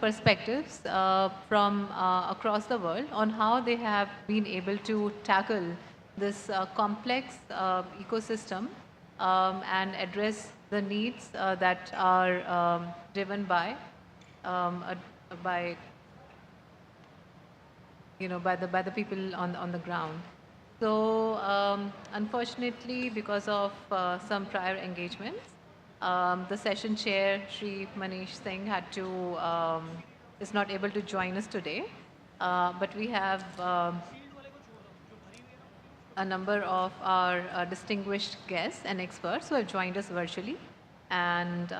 perspectives from across the world on how they have been able to tackle this complex ecosystem and address the needs that are driven by by the people on the ground. So unfortunately, because of some prior engagements, the session chair, Shri Manish Singh, is not able to join us today. But we have a number of our distinguished guests and experts who have joined us virtually and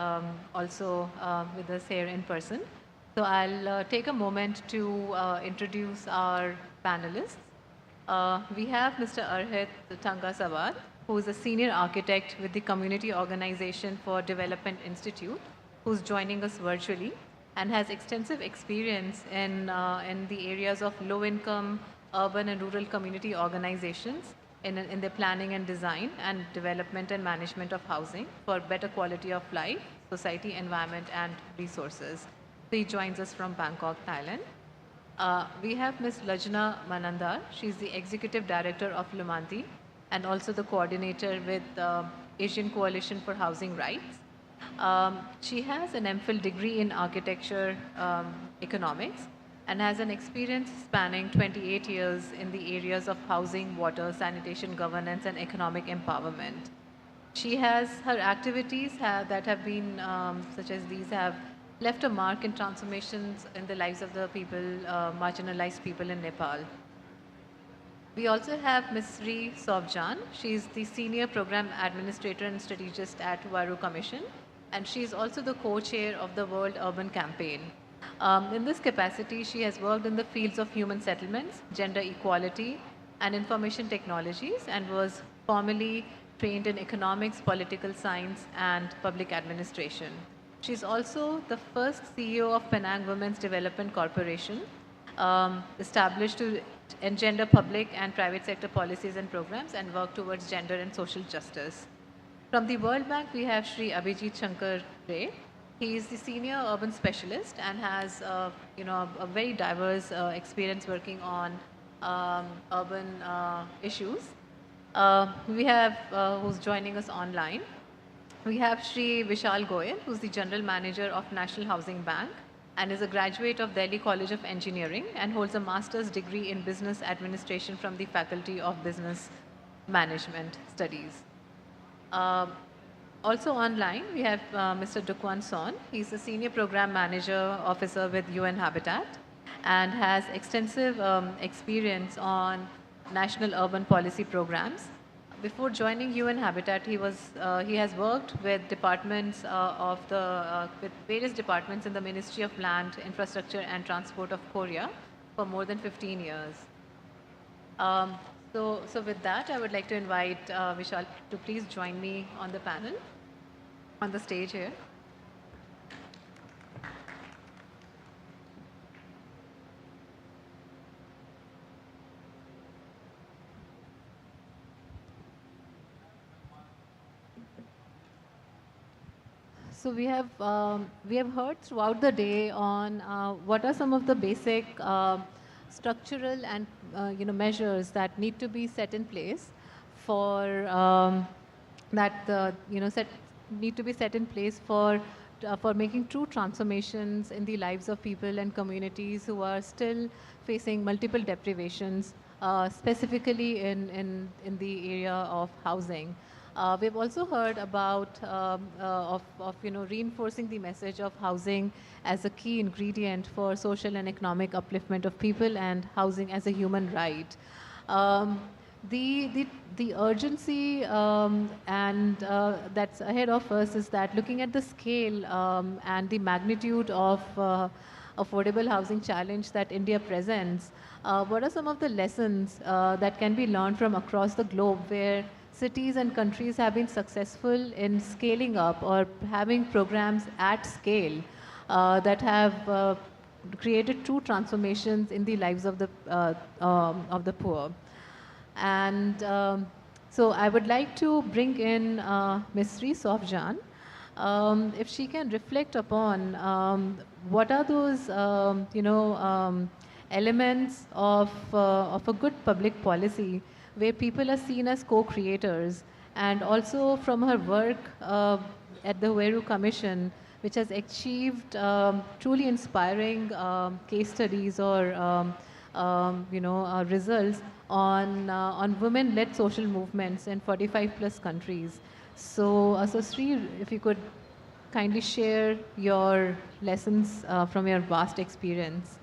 also with us here in person. So I'll take a moment to introduce our panelists. We have Mr. Arhit Tangasawad, who is a senior architect with the Community Organization for Development Institute, who's joining us virtually and has extensive experience in the areas of low-income, urban and rural community organizations in the planning and design and development and management of housing for better quality of life, society, environment, and resources. So he joins us from Bangkok, Thailand. We have Ms. Lajna Manandar. She's the Executive Director of Lumanti and also the coordinator with Asian Coalition for Housing Rights. She has an MPhil degree in architecture economics and has an experience spanning 28 years in the areas of housing, water, sanitation, governance, and economic empowerment. She has her activities that have been such as these have left a mark in transformations in the lives of the people, marginalized people in Nepal. We also have Ms. Sri Sovjan. She is the Senior Program Administrator and Strategist at Waru Commission, and she is also the co-chair of the World Urban Campaign. In this capacity, she has worked in the fields of human settlements, gender equality, and information technologies, and was formerly trained in economics, political science, and public administration. She's also the first CEO of Penang Women's Development Corporation, established to engender public and private sector policies and programs and work towards gender and social justice. From the World Bank, we have Sri Abhijit Shankar Ray. He is the senior urban specialist and has a very diverse experience working on urban issues. We have who's joining us online. We have Sri Vishal Goyal, who's the General Manager of National Housing Bank and is a graduate of Delhi College of Engineering and holds a master's degree in business administration from the Faculty of Business Management Studies. Also online, we have Mr. Dukwan Son. He's a Senior Program Manager Officer with UN Habitat and has extensive experience on national urban policy programs. Before joining UN Habitat, he has worked with departments with various departments in the Ministry of Land, Infrastructure and Transport of Korea for more than 15 years. So with that, I would like to invite Vishal to please join me on the panel, on the stage here. So we have heard throughout the day on what are some of the basic structural and measures that need to be set in place for for making true transformations in the lives of people and communities who are still facing multiple deprivations, specifically in the area of housing. We've also heard about reinforcing the message of housing as a key ingredient for social and economic upliftment of people and housing as a human right. The urgency and that's ahead of us is that looking at the scale and the magnitude of affordable housing challenge that India presents, what are some of the lessons that can be learned from across the globe where cities and countries have been successful in scaling up or having programs at scale that have created true transformations in the lives of the poor. And so I would like to bring in Ms. Sri Sovjan. if she can reflect upon what are those, elements of a good public policy where people are seen as co-creators, and also from her work at the Veru Commission, which has achieved truly inspiring case studies or results on women-led social movements in 45 plus countries. So Sri, if you could kindly share your lessons from your vast experience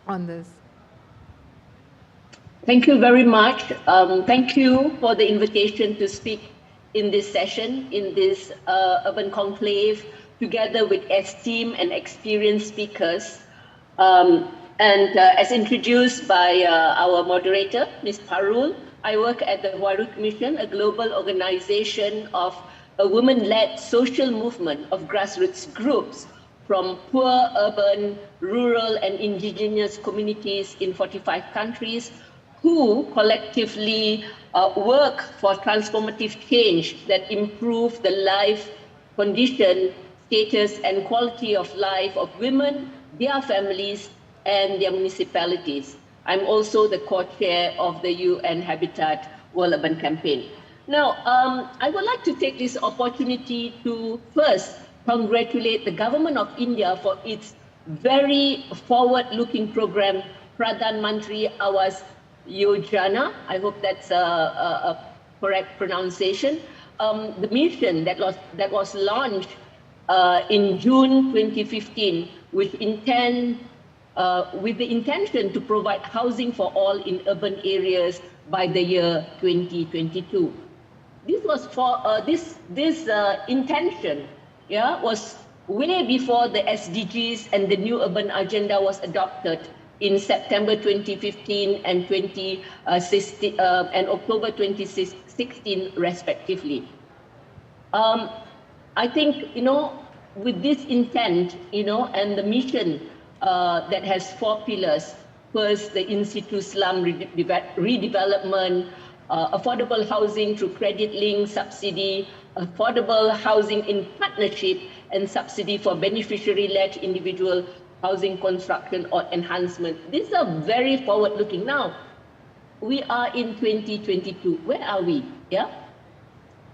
on this. Thank you very much. Thank you for the invitation to speak in this session, in this urban conclave, together with esteemed and experienced speakers. As introduced by our moderator, Ms. Parul, I work at the Veru Commission, a global organization of a women-led social movement of grassroots groups from poor, urban, rural, and indigenous communities in 45 countries who collectively work for transformative change that improve the life condition, status, and quality of life of women, their families, and their municipalities. I'm also the co-chair of the UN Habitat World Urban Campaign. Now, I would like to take this opportunity to first congratulate the government of India for its very forward-looking program, Pradhan Mantri Awas Yojana. I hope that's a correct pronunciation. The mission that was launched in June 2015, with the intention to provide housing for all in urban areas by the year 2022. This was for this intention, was way before the SDGs and the new urban agenda was adopted in September 2015 and October 2016, respectively. I think, with this intent, and the mission that has 4 pillars. First, the in-situ slum redevelopment, affordable housing through credit-linked subsidy, affordable housing in partnership, and subsidy for beneficiary-led individual housing construction or enhancement. These are very forward-looking. Now, we are in 2022. Where are we?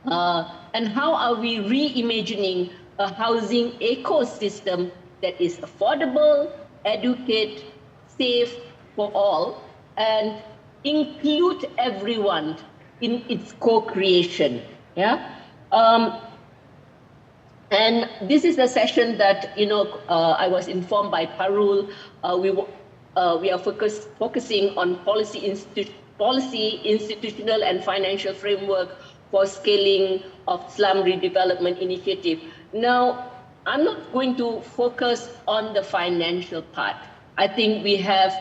And how are we reimagining a housing ecosystem that is affordable, educate, safe for all, and include everyone in its co-creation? And this is a session that I was informed by Parul. We are focusing on policy, institutional, and financial framework for scaling of slum redevelopment initiative. Now, I'm not going to focus on the financial part. I think we have,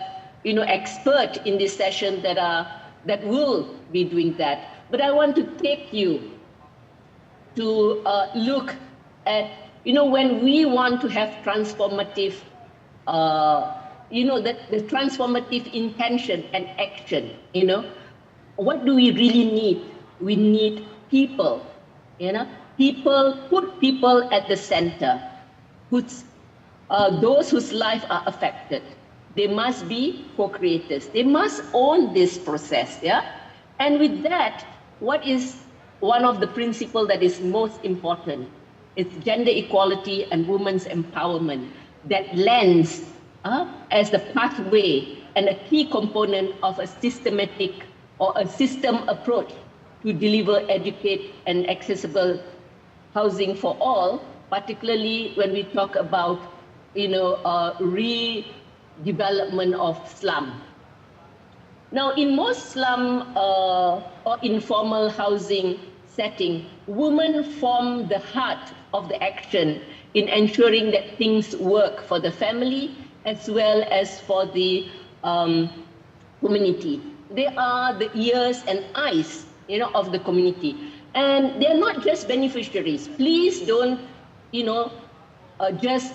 experts in this session that will be doing that. But I want to take you to look at, when we want to have transformative, the transformative intention and action, what do we really need? We need people, put people at the center, those whose lives are affected. They must be co-creators. They must own this process, And with that, what is one of the principles that is most important? It's gender equality and women's empowerment that lends as the pathway and a key component of a systematic or a system approach to deliver, educate, and accessible housing for all, particularly when we talk about, redevelopment of slum. Now, in most slum or informal housing setting, women form the heart of the action in ensuring that things work for the family as well as for the community. They are the ears and eyes, of the community. And they're not just beneficiaries. Please don't, just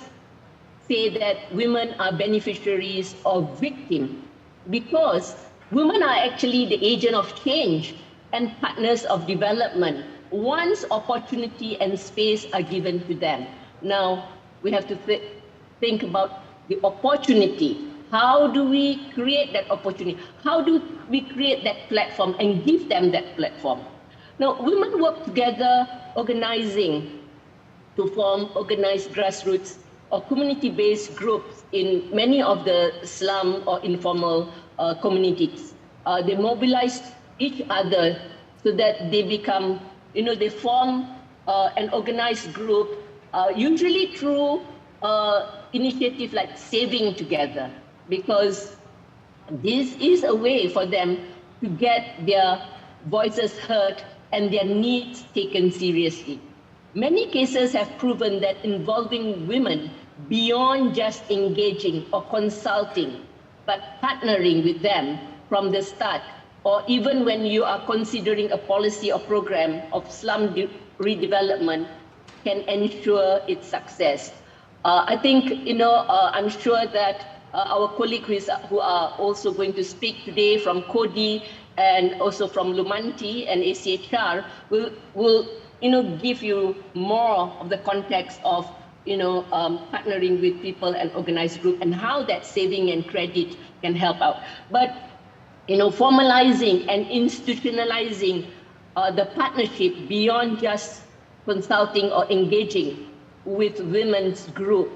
say that women are beneficiaries or victims, because women are actually the agent of change and partners of development once opportunity and space are given to them. Now, we have to think about the opportunity. How do we create that opportunity? How do we create that platform and give them that platform? Now, women work together, organizing to form organized grassroots or community-based groups in many of the slum or informal communities. They mobilize each other so that they become, they form an organized group, usually through initiative like saving together, because this is a way for them to get their voices heard and their needs taken seriously. Many cases have proven that involving women beyond just engaging or consulting, but partnering with them from the start, or even when you are considering a policy or program of slum redevelopment, can ensure its success. I think, I'm sure that our colleagues who are also going to speak today from CODI and also from Lumanti and ACHR will give you more of the context of, partnering with people and organized group and how that saving and credit can help out. But, formalizing and institutionalizing the partnership beyond just consulting or engaging with women's group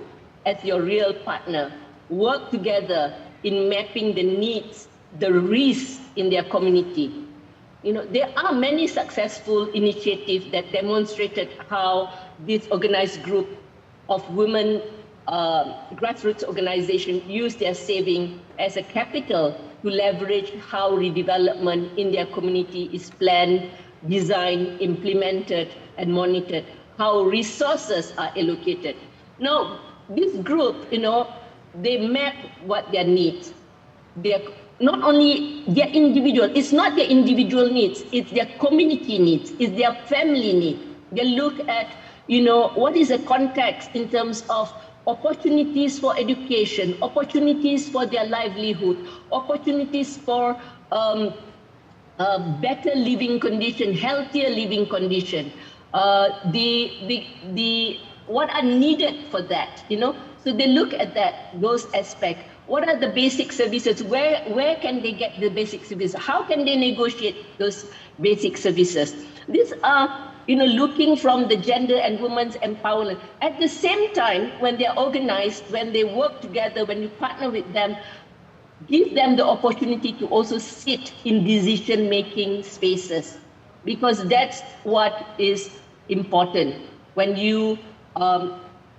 as your real partner, work together in mapping the needs, the risks in their community. There are many successful initiatives that demonstrated how this organized group of women grassroots organizations use their saving as a capital to leverage how redevelopment in their community is planned, designed, implemented, and monitored, how resources are allocated. Now, this group, they map what their needs. They're not only their individual, it's not their individual needs, it's their community needs, it's their family needs. They look at, what is the context in terms of opportunities for education, opportunities for their livelihood, opportunities for better living condition, healthier living condition, what are needed for that, So they look at those aspects. What are the basic services? Where can they get the basic services? How can they negotiate those basic services? These are, looking from the gender and women's empowerment. At the same time, when they're organized, when they work together, when you partner with them, give them the opportunity to also sit in decision-making spaces, because that's what is important when you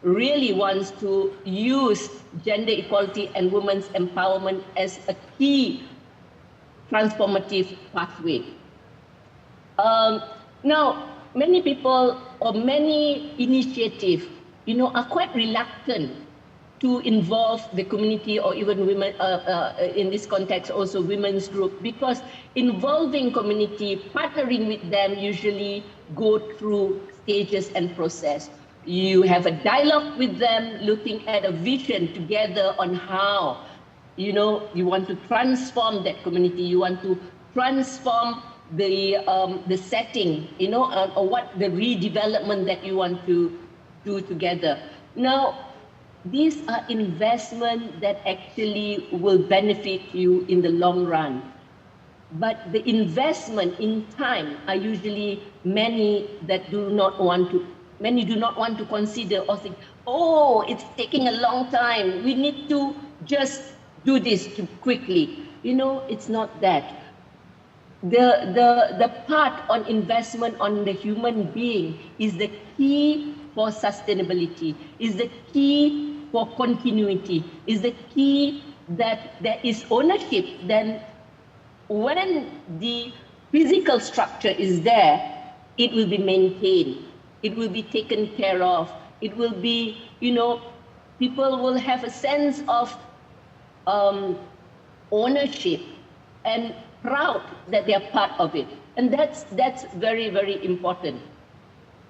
really wants to use gender equality and women's empowerment as a key transformative pathway. Now, many people or many initiatives, are quite reluctant to involve the community or even women, in this context also women's group, because involving community, partnering with them usually go through stages and process. You have a dialogue with them, looking at a vision together on how, you want to transform that community, you want to transform the setting, or what the redevelopment that you want to do together. Now, these are investments that actually will benefit you in the long run. But the investment in time are usually many do not want to consider or think, oh, it's taking a long time, we need to just do this quickly. It's not that. The part on investment on the human being is the key for sustainability, is the key for continuity, is the key that there is ownership. Then when the physical structure is there, it will be maintained, it will be taken care of, it will be, people will have a sense of ownership and proud that they are part of it. And that's very, very important.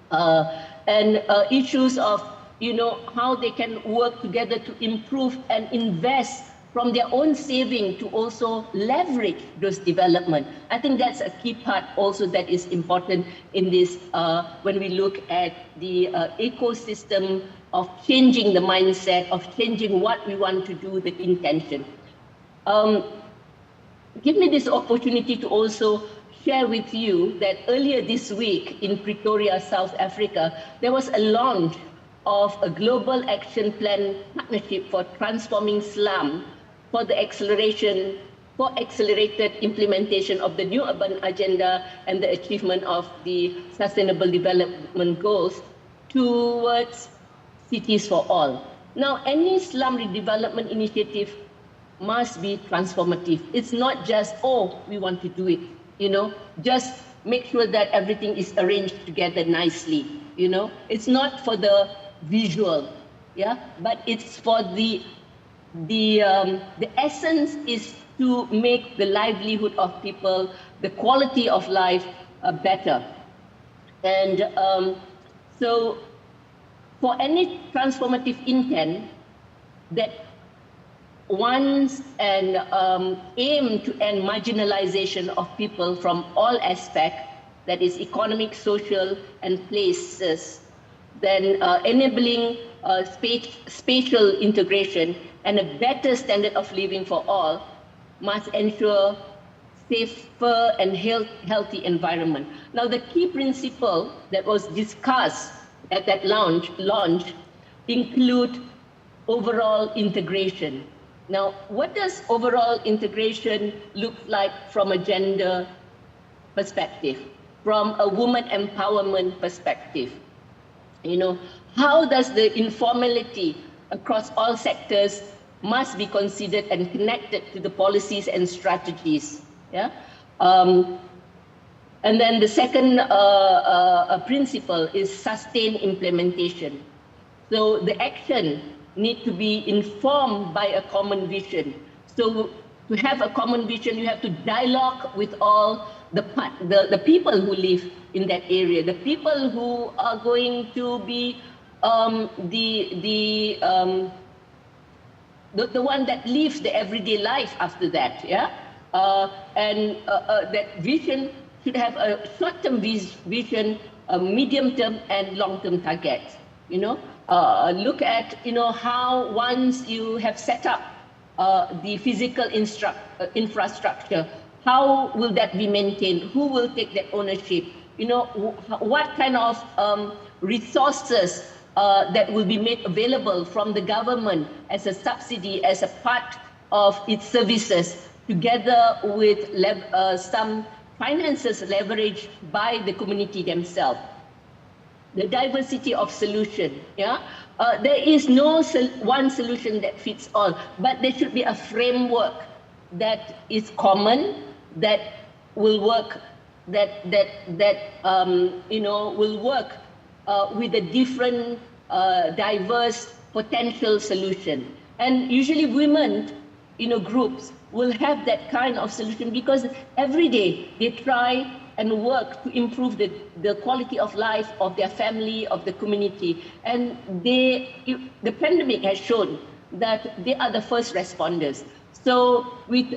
And issues of, how they can work together to improve and invest from their own saving to also leverage those development. I think that's a key part also that is important in this when we look at the ecosystem of changing the mindset, of changing what we want to do, the intention. Give me this opportunity to also share with you that earlier this week in Pretoria, South Africa, there was a launch of a global action plan partnership for transforming slum for the accelerated implementation of the new urban agenda and the achievement of the sustainable development goals towards cities for all. Now, any slum redevelopment initiative must be transformative. It's not just, oh, we want to do it, you know, just make sure that everything is arranged together nicely, you know. It's not for the visual, yeah, but it's for the essence is to make the livelihood of people, the quality of life better. And so for any transformative intent that wants and aim to end marginalization of people from all aspects, that is economic, social, and places, then enabling spatial integration and a better standard of living for all must ensure safer and healthy environment. Now, the key principle that was discussed at that launch include overall integration. Now, what does overall integration look like from a gender perspective, from a woman empowerment perspective? You know, how does the informality across all sectors must be considered and connected to the policies and strategies? Yeah. And then the second principle is sustained implementation. So the action need to be informed by a common vision. So to have a common vision, you have to dialogue with all the people who live in that area, the people who are going to be the one that lives the everyday life after that, yeah? That vision should have a short-term vision, a medium-term and long-term targets, you know? Look at, you know, how once you have set up the physical infrastructure, how will that be maintained? Who will take that ownership? You know, what kind of resources that will be made available from the government as a subsidy, as a part of its services, together with some finances leveraged by the community themselves. The diversity of solution, yeah? There is no one solution that fits all, but there should be a framework that is common, that will work, you know, will work with a different diverse potential solution. And usually women, you know, groups will have that kind of solution because every day they try and work to improve the quality of life of their family, of the community. And the pandemic has shown that they are the first responders. So with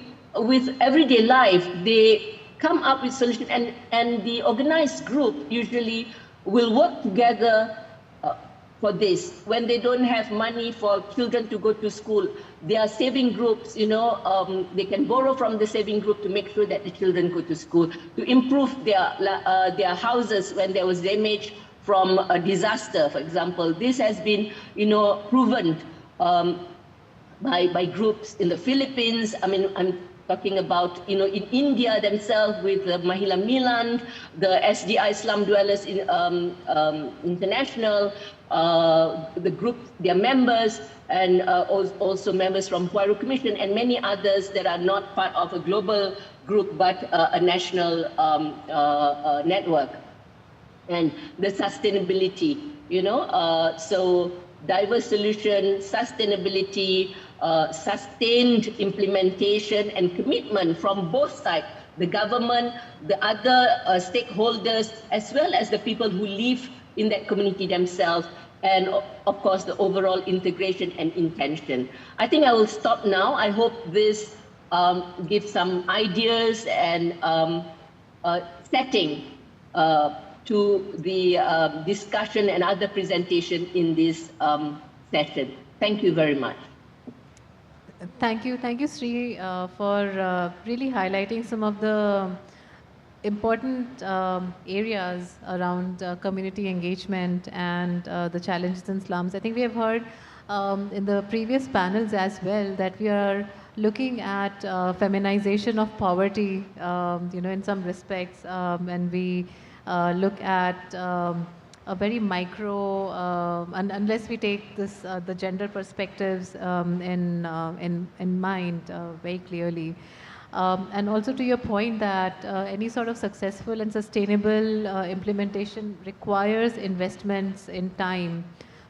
everyday life, they come up with solutions, and the organized group usually will work together for this. When they don't have money for children to go to school, there are saving groups, you know, they can borrow from the saving group to make sure that the children go to school, to improve their houses when there was damage from a disaster, for example. This has been, you know, proven by groups in the Philippines. I mean, I'm talking about, you know, in India themselves with the Mahila Milan, the SDI Slum Dwellers International, the group, their members, and also members from Huairou Commission and many others that are not part of a global group but a national network. And the sustainability, you know, so diverse solution, sustainability, sustained implementation and commitment from both sides, the government, the other stakeholders, as well as the people who live in that community themselves, and of course the overall integration and intention. I think I will stop now. I hope this gives some ideas and setting to the discussion and other presentation in this session. Thank you very much. Thank you, Sri, for really highlighting some of the important areas around community engagement and the challenges in slums. I think we have heard in the previous panels as well that we are looking at feminization of poverty, in some respects, and we look at a very micro, unless we take this the gender perspectives in mind very clearly. And also to your point that any sort of successful and sustainable implementation requires investments in time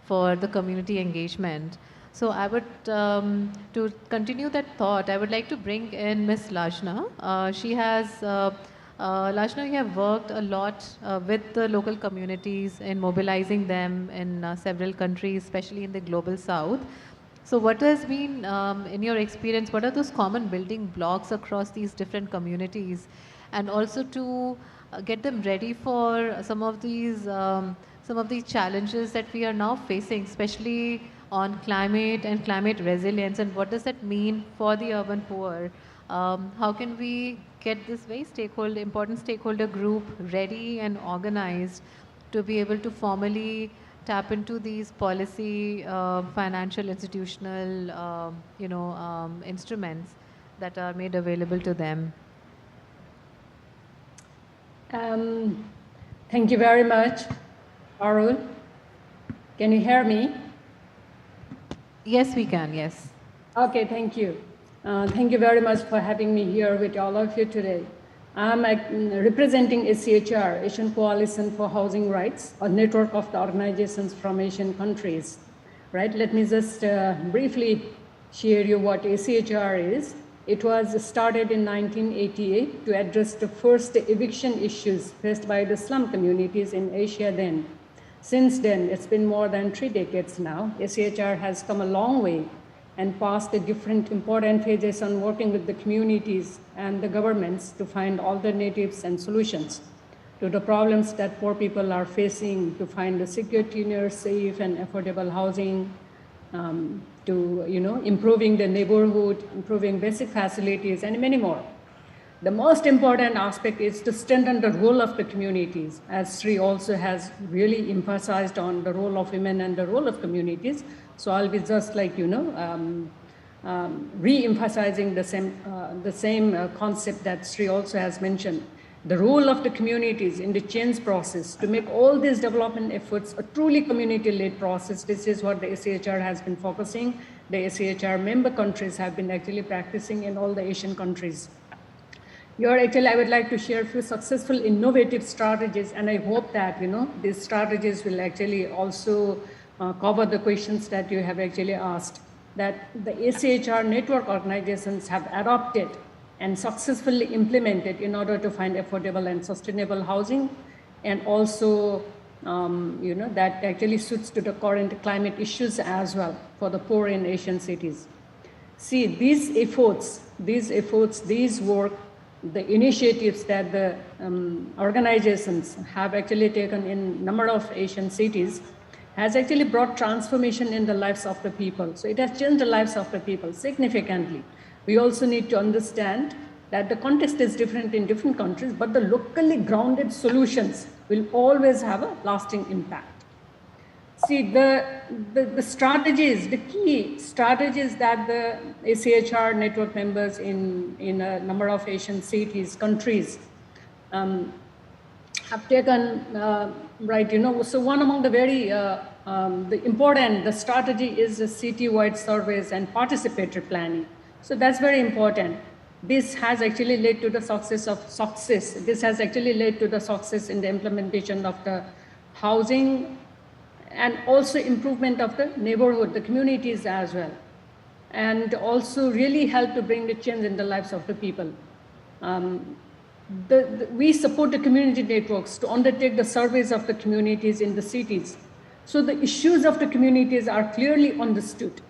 for the community engagement. So I would, to continue that thought, I would like to bring in Ms. Lajna. She has, Lajna, you have worked a lot with the local communities in mobilizing them in several countries, especially in the global south. So what has been, in your experience, what are those common building blocks across these different communities? And also to get them ready for some of these challenges that we are now facing, especially on climate and climate resilience, and what does that mean for the urban poor? How can we get this very important stakeholder group ready and organized to be able to formally tap into these policy, financial, institutional, instruments that are made available to them? Thank you very much, Arul. Can you hear me? Yes, we can, yes. Okay, thank you. Thank you very much for having me here with all of you today. I'm representing ACHR, Asian Coalition for Housing Rights, a network of the organizations from Asian countries. Right? Let me just briefly share you what ACHR is. It was started in 1988 to address the first eviction issues faced by the slum communities in Asia then. Since then, it's been more than 3 decades now. ACHR has come a long way and passed the different important phases on working with the communities and the governments to find alternatives and solutions to the problems that poor people are facing, to find the secure, cleaner, safe, and affordable housing, to improving the neighborhood, improving basic facilities, and many more. The most important aspect is to strengthen the role of the communities, as Sri also has really emphasized on the role of women and the role of communities. So I'll be just like, re-emphasizing the same concept that Sri also has mentioned. The role of the communities in the change process to make all these development efforts a truly community-led process. This is what the ACHR has been focusing. The ACHR member countries have been actually practicing in all the Asian countries. Here, actually, I would like to share a few successful innovative strategies, and I hope that, these strategies will actually also cover the questions that you have actually asked, that the ACHR network organizations have adopted and successfully implemented in order to find affordable and sustainable housing, and also, that actually suits to the current climate issues as well for the poor in Asian cities. See, these efforts, these work, the initiatives that the organizations have actually taken in a number of Asian cities has actually brought transformation in the lives of the people. So it has changed the lives of the people significantly. We also need to understand that the context is different in different countries, but the locally grounded solutions will always have a lasting impact. See, the strategies, the key strategies that the ACHR network members in a number of Asian cities, countries, have taken, so one among the very the strategy is the city-wide surveys and participatory planning. So that's very important. This has actually led to the success. This has actually led to the success in the implementation of the housing and also improvement of the neighborhood, the communities as well, and also really help to bring the change in the lives of the people. We support the community networks to undertake the surveys of the communities in the cities So the issues of the communities are clearly understood.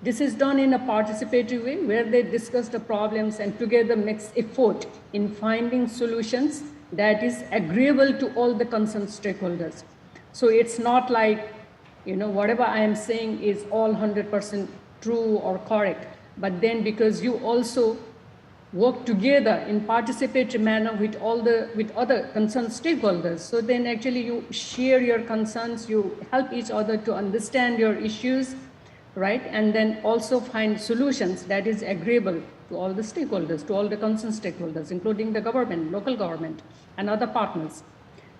This is done in a participatory way where they discuss the problems and together makes effort in finding solutions that is agreeable to all the concerned stakeholders. So it's not like, whatever I am saying is all 100% true or correct, but then because you also work together in participatory manner with other concerned stakeholders. So then actually you share your concerns, you help each other to understand your issues, right? And then also find solutions that is agreeable to all the stakeholders, to all the concerned stakeholders, including the government, local government, and other partners.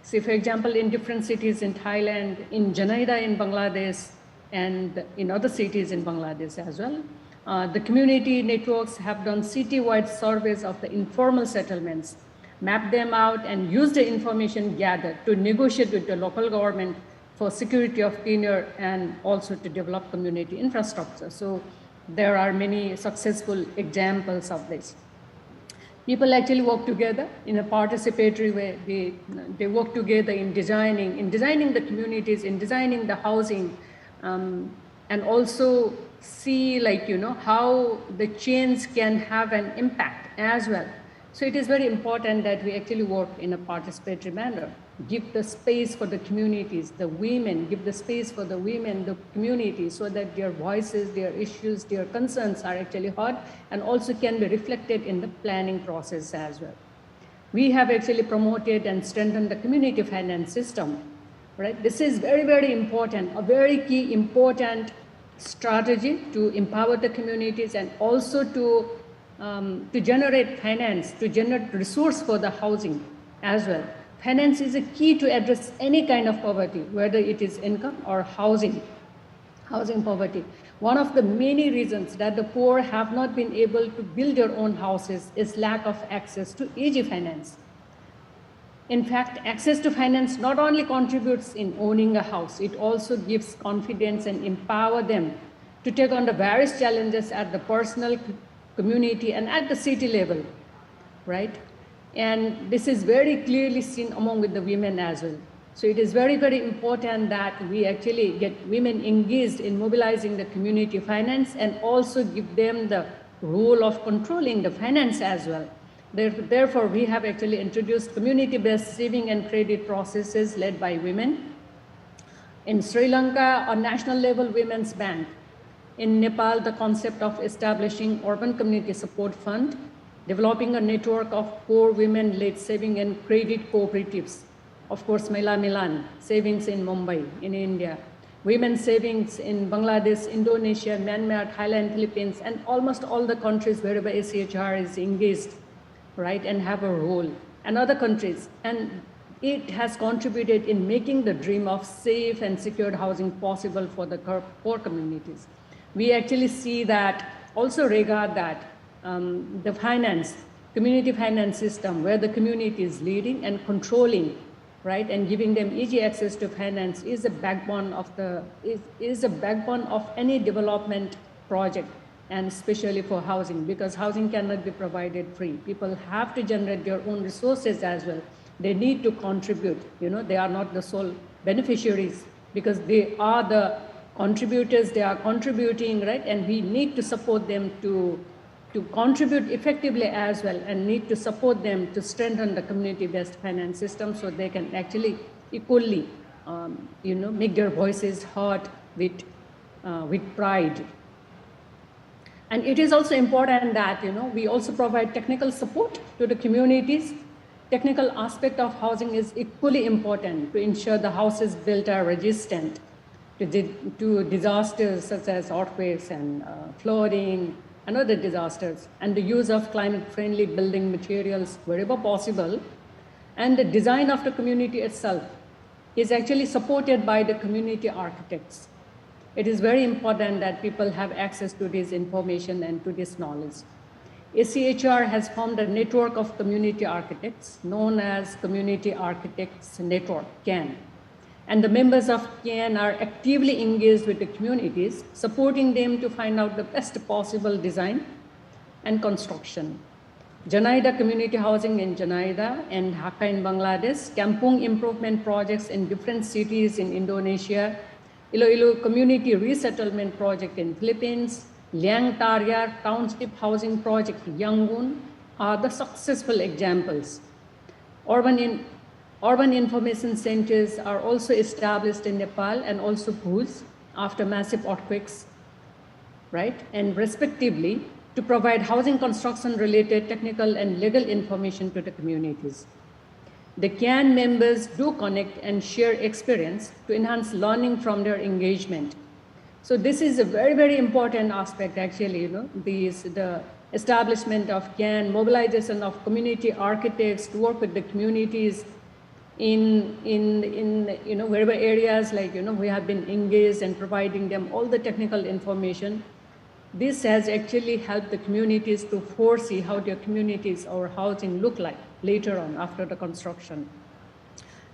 See, for example, in different cities in Thailand, in Janeda in Bangladesh, and in other cities in Bangladesh as well, the community networks have done city-wide surveys of the informal settlements, mapped them out, and used the information gathered to negotiate with the local government for security of tenure and also to develop community infrastructure. So there are many successful examples of this. People actually work together in a participatory way. They work together in designing the communities, in designing the housing, and also see how the change can have an impact as well. So it is very important that we actually work in a participatory manner, give the space for the communities, the women, give the space for the women, the community, so that their voices, their issues, their concerns are actually heard and also can be reflected in the planning process as well. We have actually promoted and strengthened the community finance system, right? This is very, very important, a very key important strategy to empower the communities and also to generate finance, to generate resource for the housing as well. Finance is a key to address any kind of poverty, whether it is income or housing poverty. One of the many reasons that the poor have not been able to build their own houses is lack of access to easy finance. In fact, access to finance not only contributes in owning a house, it also gives confidence and empower them to take on the various challenges at the personal, community, and at the city level, right? And this is very clearly seen among with the women as well. So it is very, very important that we actually get women engaged in mobilizing the community finance and also give them the role of controlling the finance as well. Therefore, we have actually introduced community-based saving and credit processes led by women. In Sri Lanka, a national level women's bank. In Nepal, the concept of establishing urban community support fund, developing a network of core women-led saving and credit cooperatives. Of course, Mela Milan, savings in Mumbai, in India. Women's savings in Bangladesh, Indonesia, Myanmar, Thailand, Philippines, and almost all the countries wherever ACHR is engaged, right, and have a role, and other countries. And it has contributed in making the dream of safe and secured housing possible for the poor communities. We actually see that, also regard that the community finance system, where the community is leading and controlling, right, and giving them easy access to finance is a backbone of any development project, and especially for housing, because housing cannot be provided free. People have to generate their own resources as well. They need to contribute. They are not the sole beneficiaries, because they are the contributors, they are contributing, right? And we need to support them to contribute effectively as well, and need to support them to strengthen the community-based finance system so they can actually equally, make their voices heard with pride. And it is also important that, we also provide technical support to the communities. Technical aspect of housing is equally important to ensure the houses built are resistant to disasters such as earthquakes and flooding and other disasters, and the use of climate-friendly building materials wherever possible. And the design of the community itself is actually supported by the community architects. It is very important that people have access to this information and to this knowledge. ACHR has formed a network of community architects known as Community Architects Network, CAN. And the members of CAN are actively engaged with the communities, supporting them to find out the best possible design and construction. Janaida community housing in Janaida and Dhaka in Bangladesh, Kampung improvement projects in different cities in Indonesia, Iloilo community resettlement project in Philippines, Liang Taryar township housing project Yangon are the successful examples. Urban information centers are also established in Nepal and also Bhuj after massive earthquakes, right? And respectively, to provide housing construction related technical and legal information to the communities. The CAN members do connect and share experience to enhance learning from their engagement. So this is a very, very important aspect actually, the establishment of CAN, mobilization of community architects to work with the communities in wherever areas like, we have been engaged and providing them all the technical information. This has actually helped the communities to foresee how their communities or housing look like later on after the construction.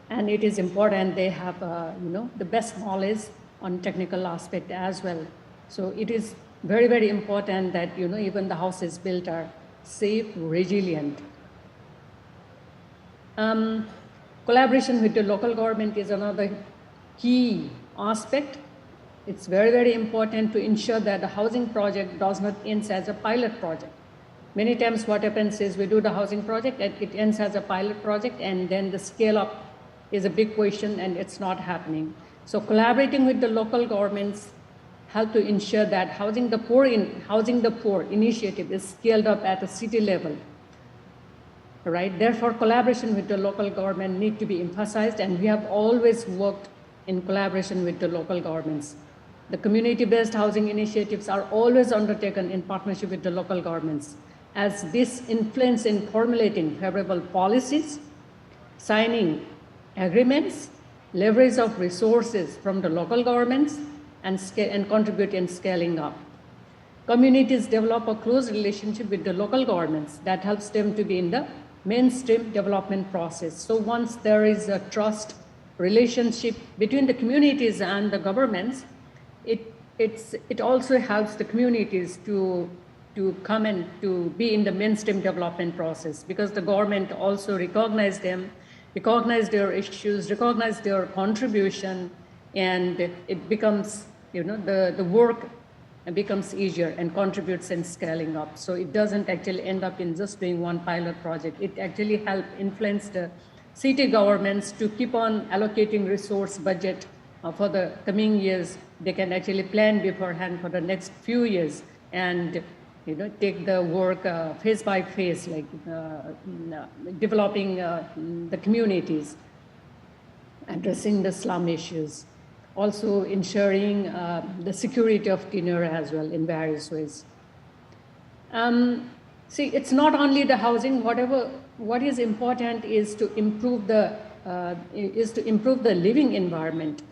And it is important they have, the best knowledge on technical aspect as well. So it is very, very important that, even the houses built are safe, resilient. Collaboration with the local government is another key aspect. It's very, very important to ensure that the housing project does not end as a pilot project. Many times what happens is we do the housing project and it ends as a pilot project and then the scale up is a big question and it's not happening. So collaborating with the local governments help to ensure that Housing the Poor initiative is scaled up at a city level. Right? Therefore, collaboration with the local government need to be emphasized, and we have always worked in collaboration with the local governments. The community-based housing initiatives are always undertaken in partnership with the local governments, as this influence in formulating favorable policies, signing agreements, leverage of resources from the local governments, and contribute in scaling up. Communities develop a close relationship with the local governments that helps them to be in the mainstream development process. So once there is a trust relationship between the communities and the governments, it also helps the communities to come and to be in the mainstream development process, because the government also recognize them, recognize their issues, recognize their contribution, and it becomes, the work becomes easier and contributes in scaling up. So it doesn't actually end up in just doing one pilot project. It actually helps influence the city governments to keep on allocating resource budget for the coming years. They can actually plan beforehand for the next few years and take the work phase by phase, like developing the communities, addressing the slum issues, also ensuring the security of tenure as well in various ways. See, it's not only the housing. What is important is to improve the living environment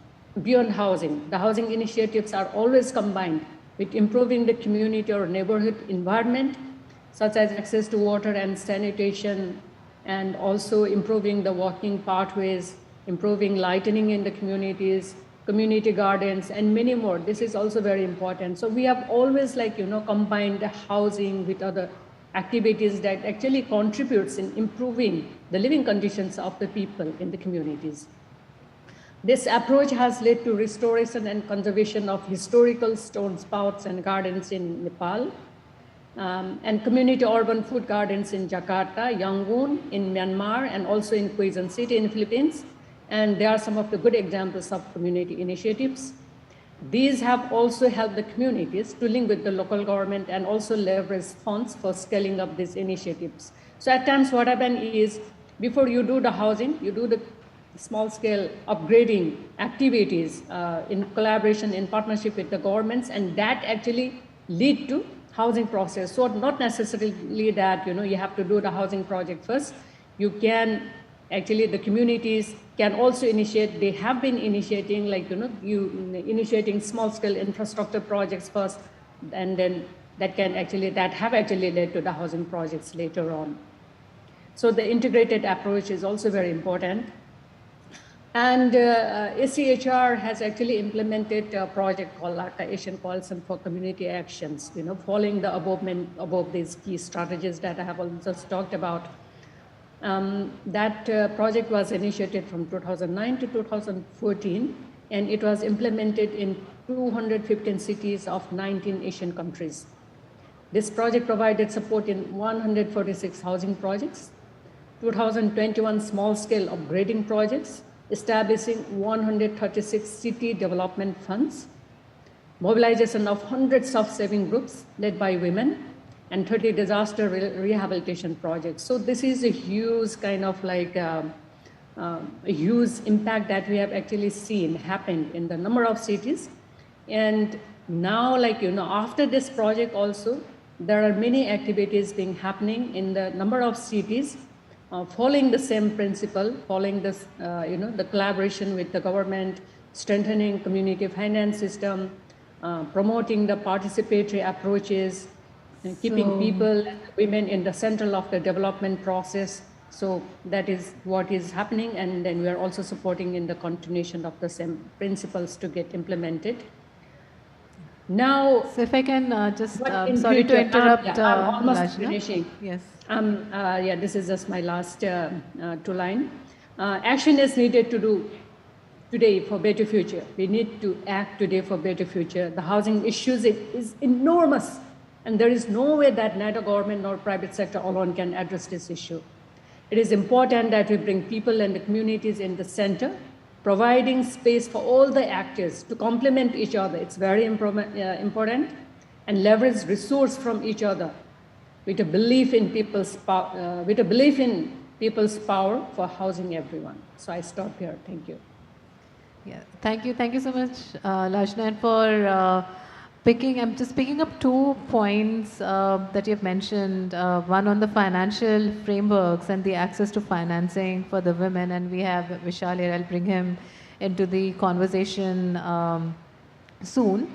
beyond housing. The housing initiatives are always combined with improving the community or neighborhood environment, such as access to water and sanitation, and also improving the walking pathways, improving lighting in the communities, community gardens, and many more. This is also very important. So we have always combined the housing with other activities that actually contributes in improving the living conditions of the people in the communities. This approach has led to restoration and conservation of historical stone spouts and gardens in Nepal, and community urban food gardens in Jakarta, Yangon in Myanmar, and also in Quezon City in Philippines. And there are some of the good examples of community initiatives. These have also helped the communities to link with the local government and also leverage funds for scaling up these initiatives. So at times what happens is, before you do the housing, you do the small scale upgrading activities in collaboration, in partnership with the governments, and that actually lead to housing process. So not necessarily that, you have to do the housing project first. You can actually, the communities can also initiate, they have been initiating, initiating small scale infrastructure projects first, and then that have actually led to the housing projects later on. So the integrated approach is also very important. And ACHR has actually implemented a project called LACA, Asian Coalition for Community Actions, following the above these key strategies that I have also talked about. That project was initiated from 2009 to 2014, and it was implemented in 215 cities of 19 Asian countries. This project provided support in 146 housing projects, 2021 small-scale upgrading projects, establishing 136 city development funds, mobilization of hundreds of saving groups led by women, and 30 disaster rehabilitation projects. So this is a huge kind of like a huge impact that we have actually seen happen in the number of cities. And now, like, after this project also, there are many activities being happening in the number of cities, following the same principle, following this, the collaboration with the government, strengthening community finance system, promoting the participatory approaches, and keeping people, women in the center of the development process. So that is what is happening, and then we are also supporting in the continuation of the same principles to get implemented. Now, so if I can just, sorry to interrupt. I'm almost Rajna. finishing. Yes. This is just my last two line. Action is needed to do today for better future. We need to act today for better future. The housing issues is enormous, and there is no way that neither government nor private sector alone can address this issue. It is important that we bring people and the communities in the center, providing space for all the actors to complement each other. It's very important, and leverage resource from each other with a belief in people's power for housing everyone. So I stop here. Thank you. Yeah, thank you so much, Lajna, for I'm just picking up 2 points that you've mentioned. One on the financial frameworks and the access to financing for the women, and we have Vishal here. I'll bring him into the conversation soon.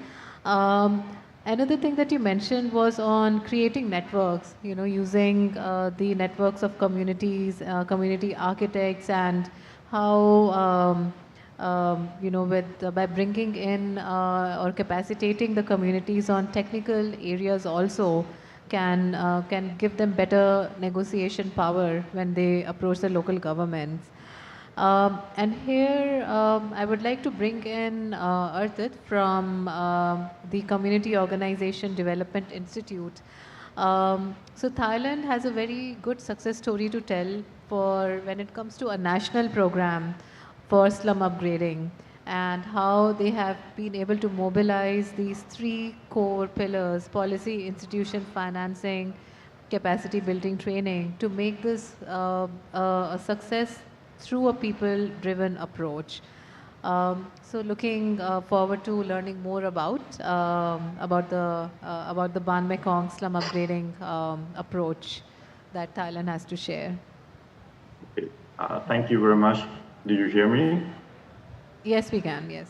Another thing that you mentioned was on creating networks, using the networks of communities, community architects, and how by bringing in or capacitating the communities on technical areas also can give them better negotiation power when they approach the local governments. And here I would like to bring in Arthit from the Community Organization Development Institute. So Thailand has a very good success story to tell for when it comes to a national program for slum upgrading, and how they have been able to mobilize these 3 core pillars: policy, institution, financing, capacity building, training, to make this a success through a people-driven approach. So looking forward to learning more about the Ban Mekong slum upgrading approach that Thailand has to share. Okay. Thank you very much. Do you hear me? Yes, we can, yes.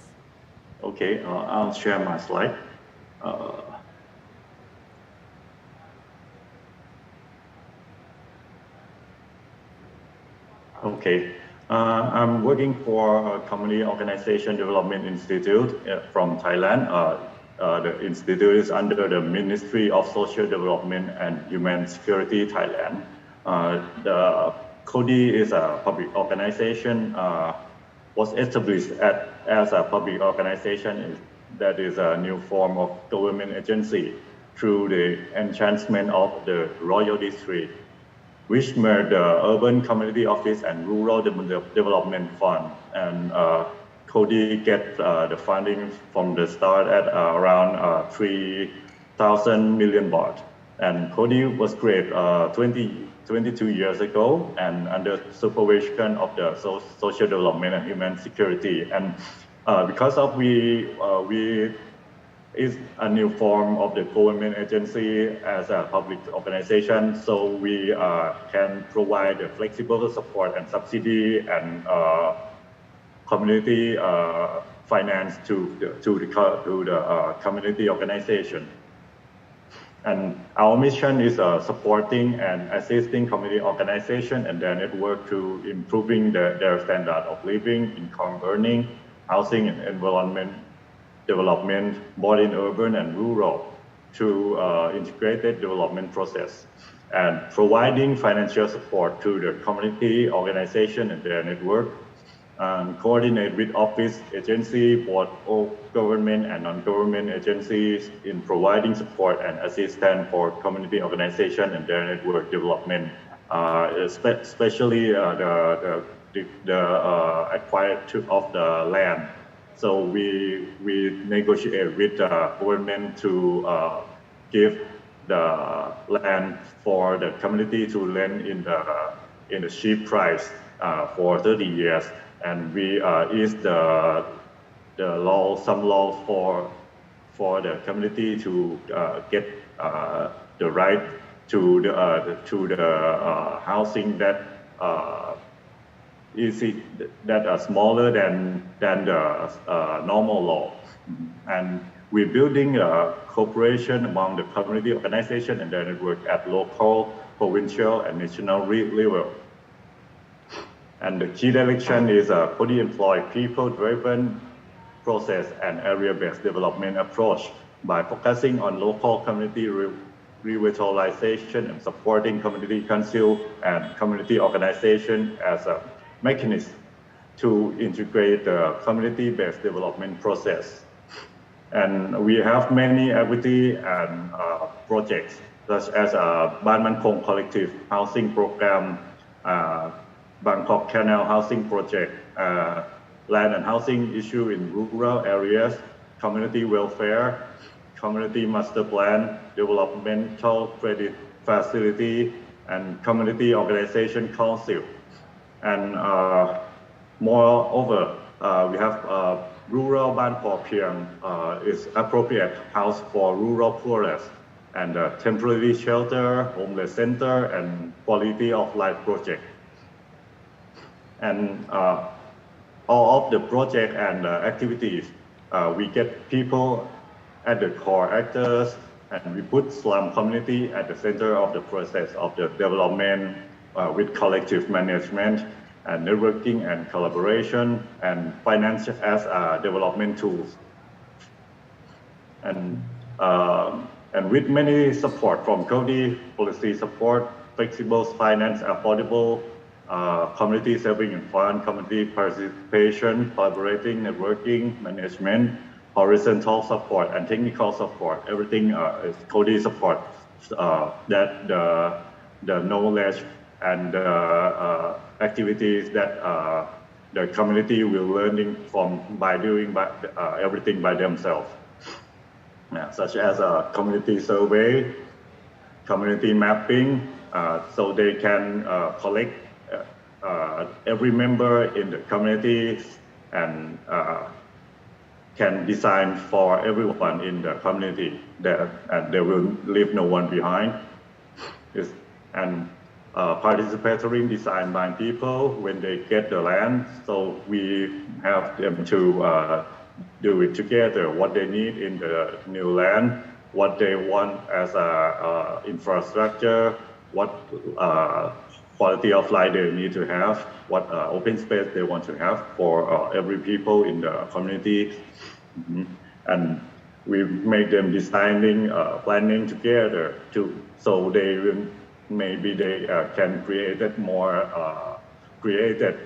Okay, I'll share my slide. Okay, I'm working for Community Organization Development Institute from Thailand. The institute is under the Ministry of Social Development and Human Security, Thailand. The CODI is a public organization, was established as a public organization that is a new form of government agency through the enhancement of the Royal District, which merged the Urban Community Office and Rural Development Fund. And CODI gets the funding from the start at around 3,000 million baht. And CODI was created 22 years ago, and under supervision of the Social Development and Human Security. And because of we is a new form of the government agency as a public organization, so we can provide the flexible support and subsidy and community finance to the community organization. And our mission is supporting and assisting community organization and their network to improving their standard of living, income earning, housing and environment development, both in urban and rural, through integrated development process, and providing financial support to the community organization and their network, coordinate with office agency, both government and non-government agencies in providing support and assistance for community organization and their network development, especially the acquired of the land. So we negotiate with the government to give the land for the community to lend in the cheap price for 30 years, and we is the law, some law for the community to get the right to the housing that that are smaller than the normal law. And we're building a cooperation among the community organization and their network at local, provincial, and national level. And the key direction is a fully employed, people-driven process and area-based development approach by focusing on local community revitalization and supporting community council and community organization as a mechanism to integrate the community-based development process. And we have many activity and projects such as Ban Man Khong Collective Housing Program, Bangkok Canal Housing Project, land and housing issue in rural areas, community welfare, community master plan, developmental credit facility, and community organization council. And moreover, we have rural Ban Po Piang is appropriate house for rural poorest, and temporary shelter, homeless center, and quality of life project. And all of the project and activities, we get people at the core actors, and we put slum community at the center of the process of the development with collective management and networking and collaboration and finance as development tools. And with many support from county policy support, flexible finance, affordable community saving and fund, community participation, collaborating, networking, management, horizontal support, and technical support. Everything is county support that the knowledge and the activities that the community will learning from by doing everything by themselves, such as a community survey, community mapping, so they can collect every member in the community and can design for everyone in the community and they will leave no one behind. And participatory design by people when they get the land, so we have them to do it together, what they need in the new land, what they want as a infrastructure, what quality of life they need to have, what open space they want to have for every people in the community. And we make them designing, planning together so they will, maybe they can create it more created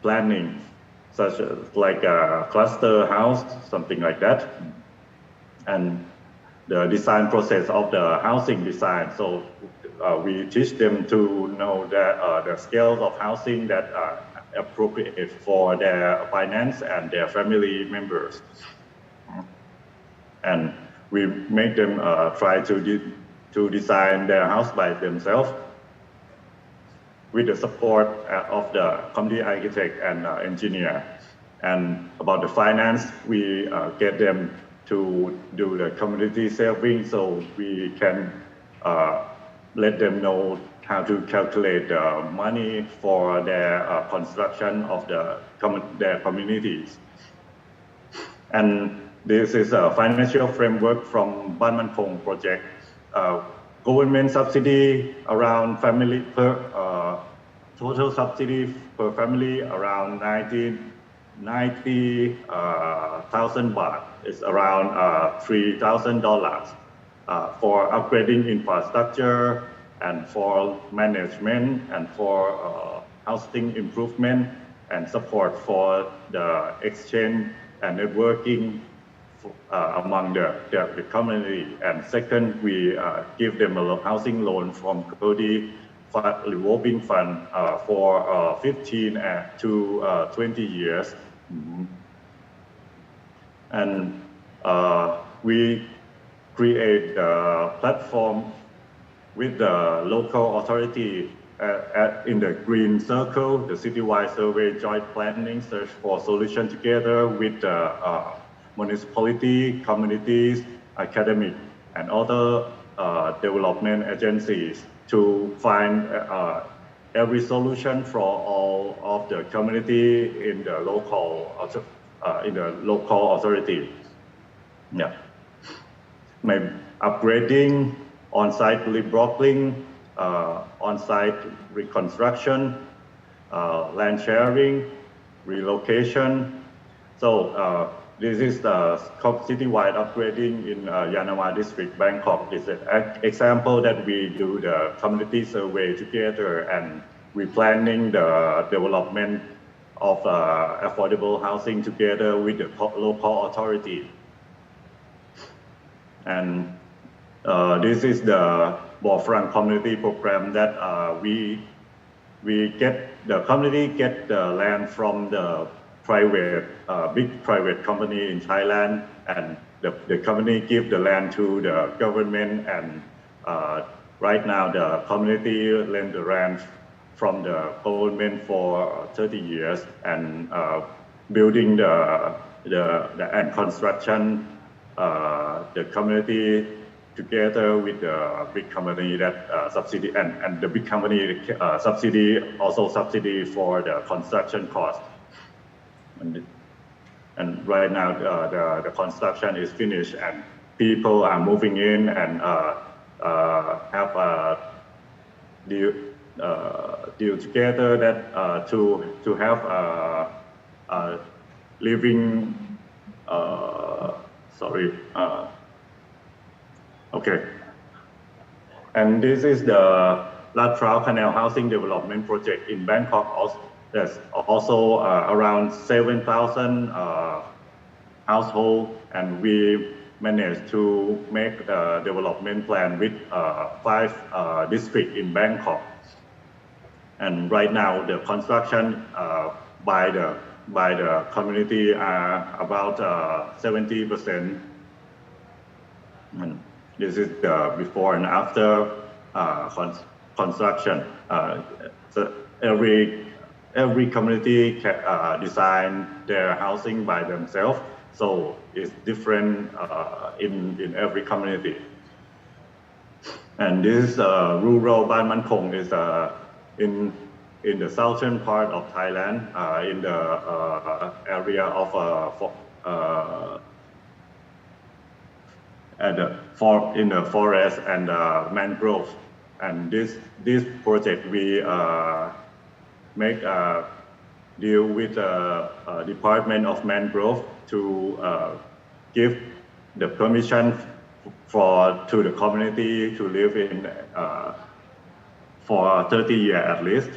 planning, such as like a cluster house, something like that. And the design process of the housing design. So we teach them to know that the scales of housing that are appropriate for their finance and their family members. And we make them try to design their house by themselves with the support of the community architect and engineer. And about the finance, we get them to do the community saving, so we can let them know how to calculate the money for their construction of their communities. And This is a financial framework from Ban Man Khong project. Government subsidy around family per total subsidy per family around 90,000 baht. It's around $3,000 for upgrading infrastructure and for management and for housing improvement and support for the exchange and networking among the community. And second, we give them a housing loan from Kodi revolving fund for 15 to 20 years. And we create a platform with the local authority in the green circle, the citywide survey, joint planning, search for solution together with the municipality, communities, academic, and other development agencies to find every solution for all of the community in the local authority. Yeah, maybe upgrading, on-site reblocking, on-site reconstruction, land sharing, relocation. So this is the citywide upgrading in Yanawar district, Bangkok. It's an example that we do the community survey together and we planning the development of affordable housing together with the local authority. And this is the Bofrang community program that we get the community get the land from the private big private company in Thailand, and the company give the land to the government, and right now the community lend the land from the government for 30 years and building and construction the community together with the big company that subsidy and the big company subsidy for the construction cost. And right now the construction is finished and people are moving in and have a deal together that to have living okay. And this is the Lateral Canal housing development project in Bangkok. There's also around 7,000 households, and we managed to make the development plan with 5 districts in Bangkok. And right now, the construction by the community are about 70%. And this is the before and after construction. So every community can design their housing by themselves, so it's different in every community. And this rural Ban Man Khong is in the southern part of Thailand, in the area of in the forest and mangrove. And this project we make a deal with the Department of Mangrove to give the permission to the community to live in for 30 years at least,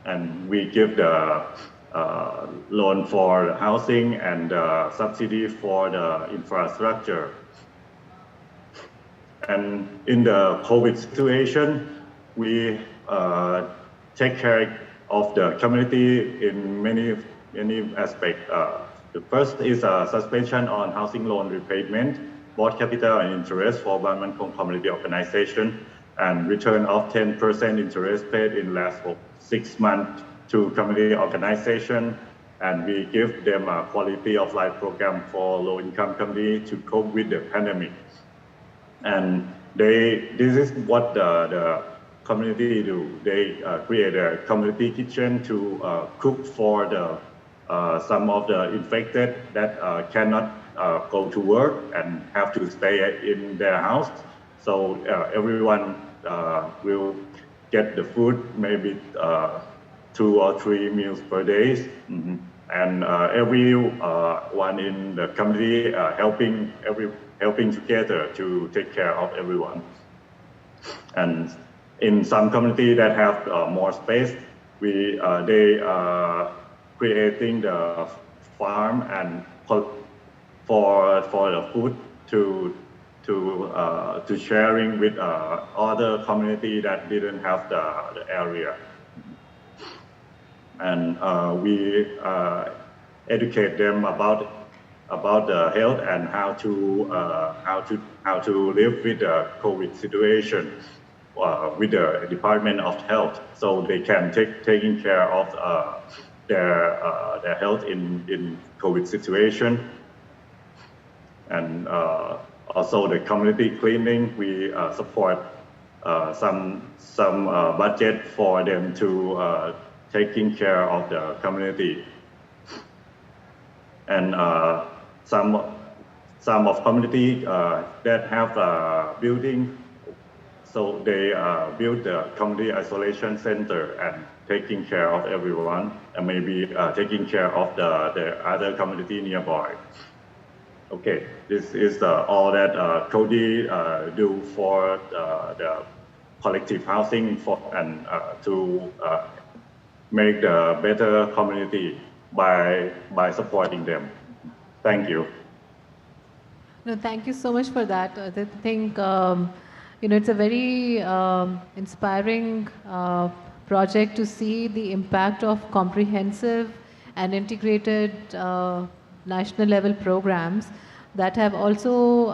and we give the loan for the housing and subsidy for the infrastructure. And in the COVID situation, we take care of the community in many aspects. The first is a suspension on housing loan repayment, both capital and interest for Ban Man Khong community organization, and return of 10% interest paid in last 6 months to community organization. And we give them a quality of life program for low income community to cope with the pandemic. And this is what the community do. They create a community kitchen to cook for the some of the infected that cannot go to work and have to stay in their house. So everyone will get the food maybe 2 or 3 meals per day. And everyone in the community helping together to take care of everyone. And in some community that have more space, they creating the farm and for the food to sharing with other community that didn't have the area. And we educate them about the health and how to live with the COVID situation with the Department of Health, so they can taking care of their health in COVID situation. And also the community cleaning, we support some budget for them to taking care of the community. And some of community that have building, so they build the community isolation center and taking care of everyone, and maybe taking care of the other community nearby. Okay, this is all that Cody do for the collective housing and to make the better community by supporting them. Thank you. No, thank you so much for that. I think it's a very inspiring project to see the impact of comprehensive and integrated national level programs that have also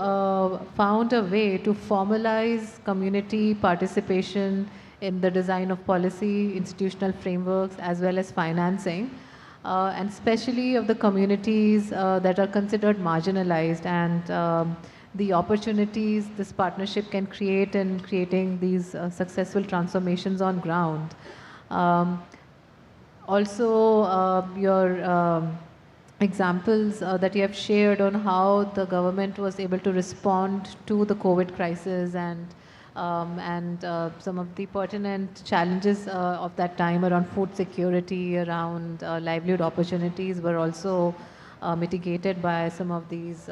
found a way to formalize community participation in the design of policy, institutional frameworks, as well as financing, and especially of the communities that are considered marginalized, and the opportunities this partnership can create in creating these successful transformations on ground. Also, your examples that you have shared on how the government was able to respond to the COVID crisis and some of the pertinent challenges of that time around food security, around livelihood opportunities were also mitigated by some of these,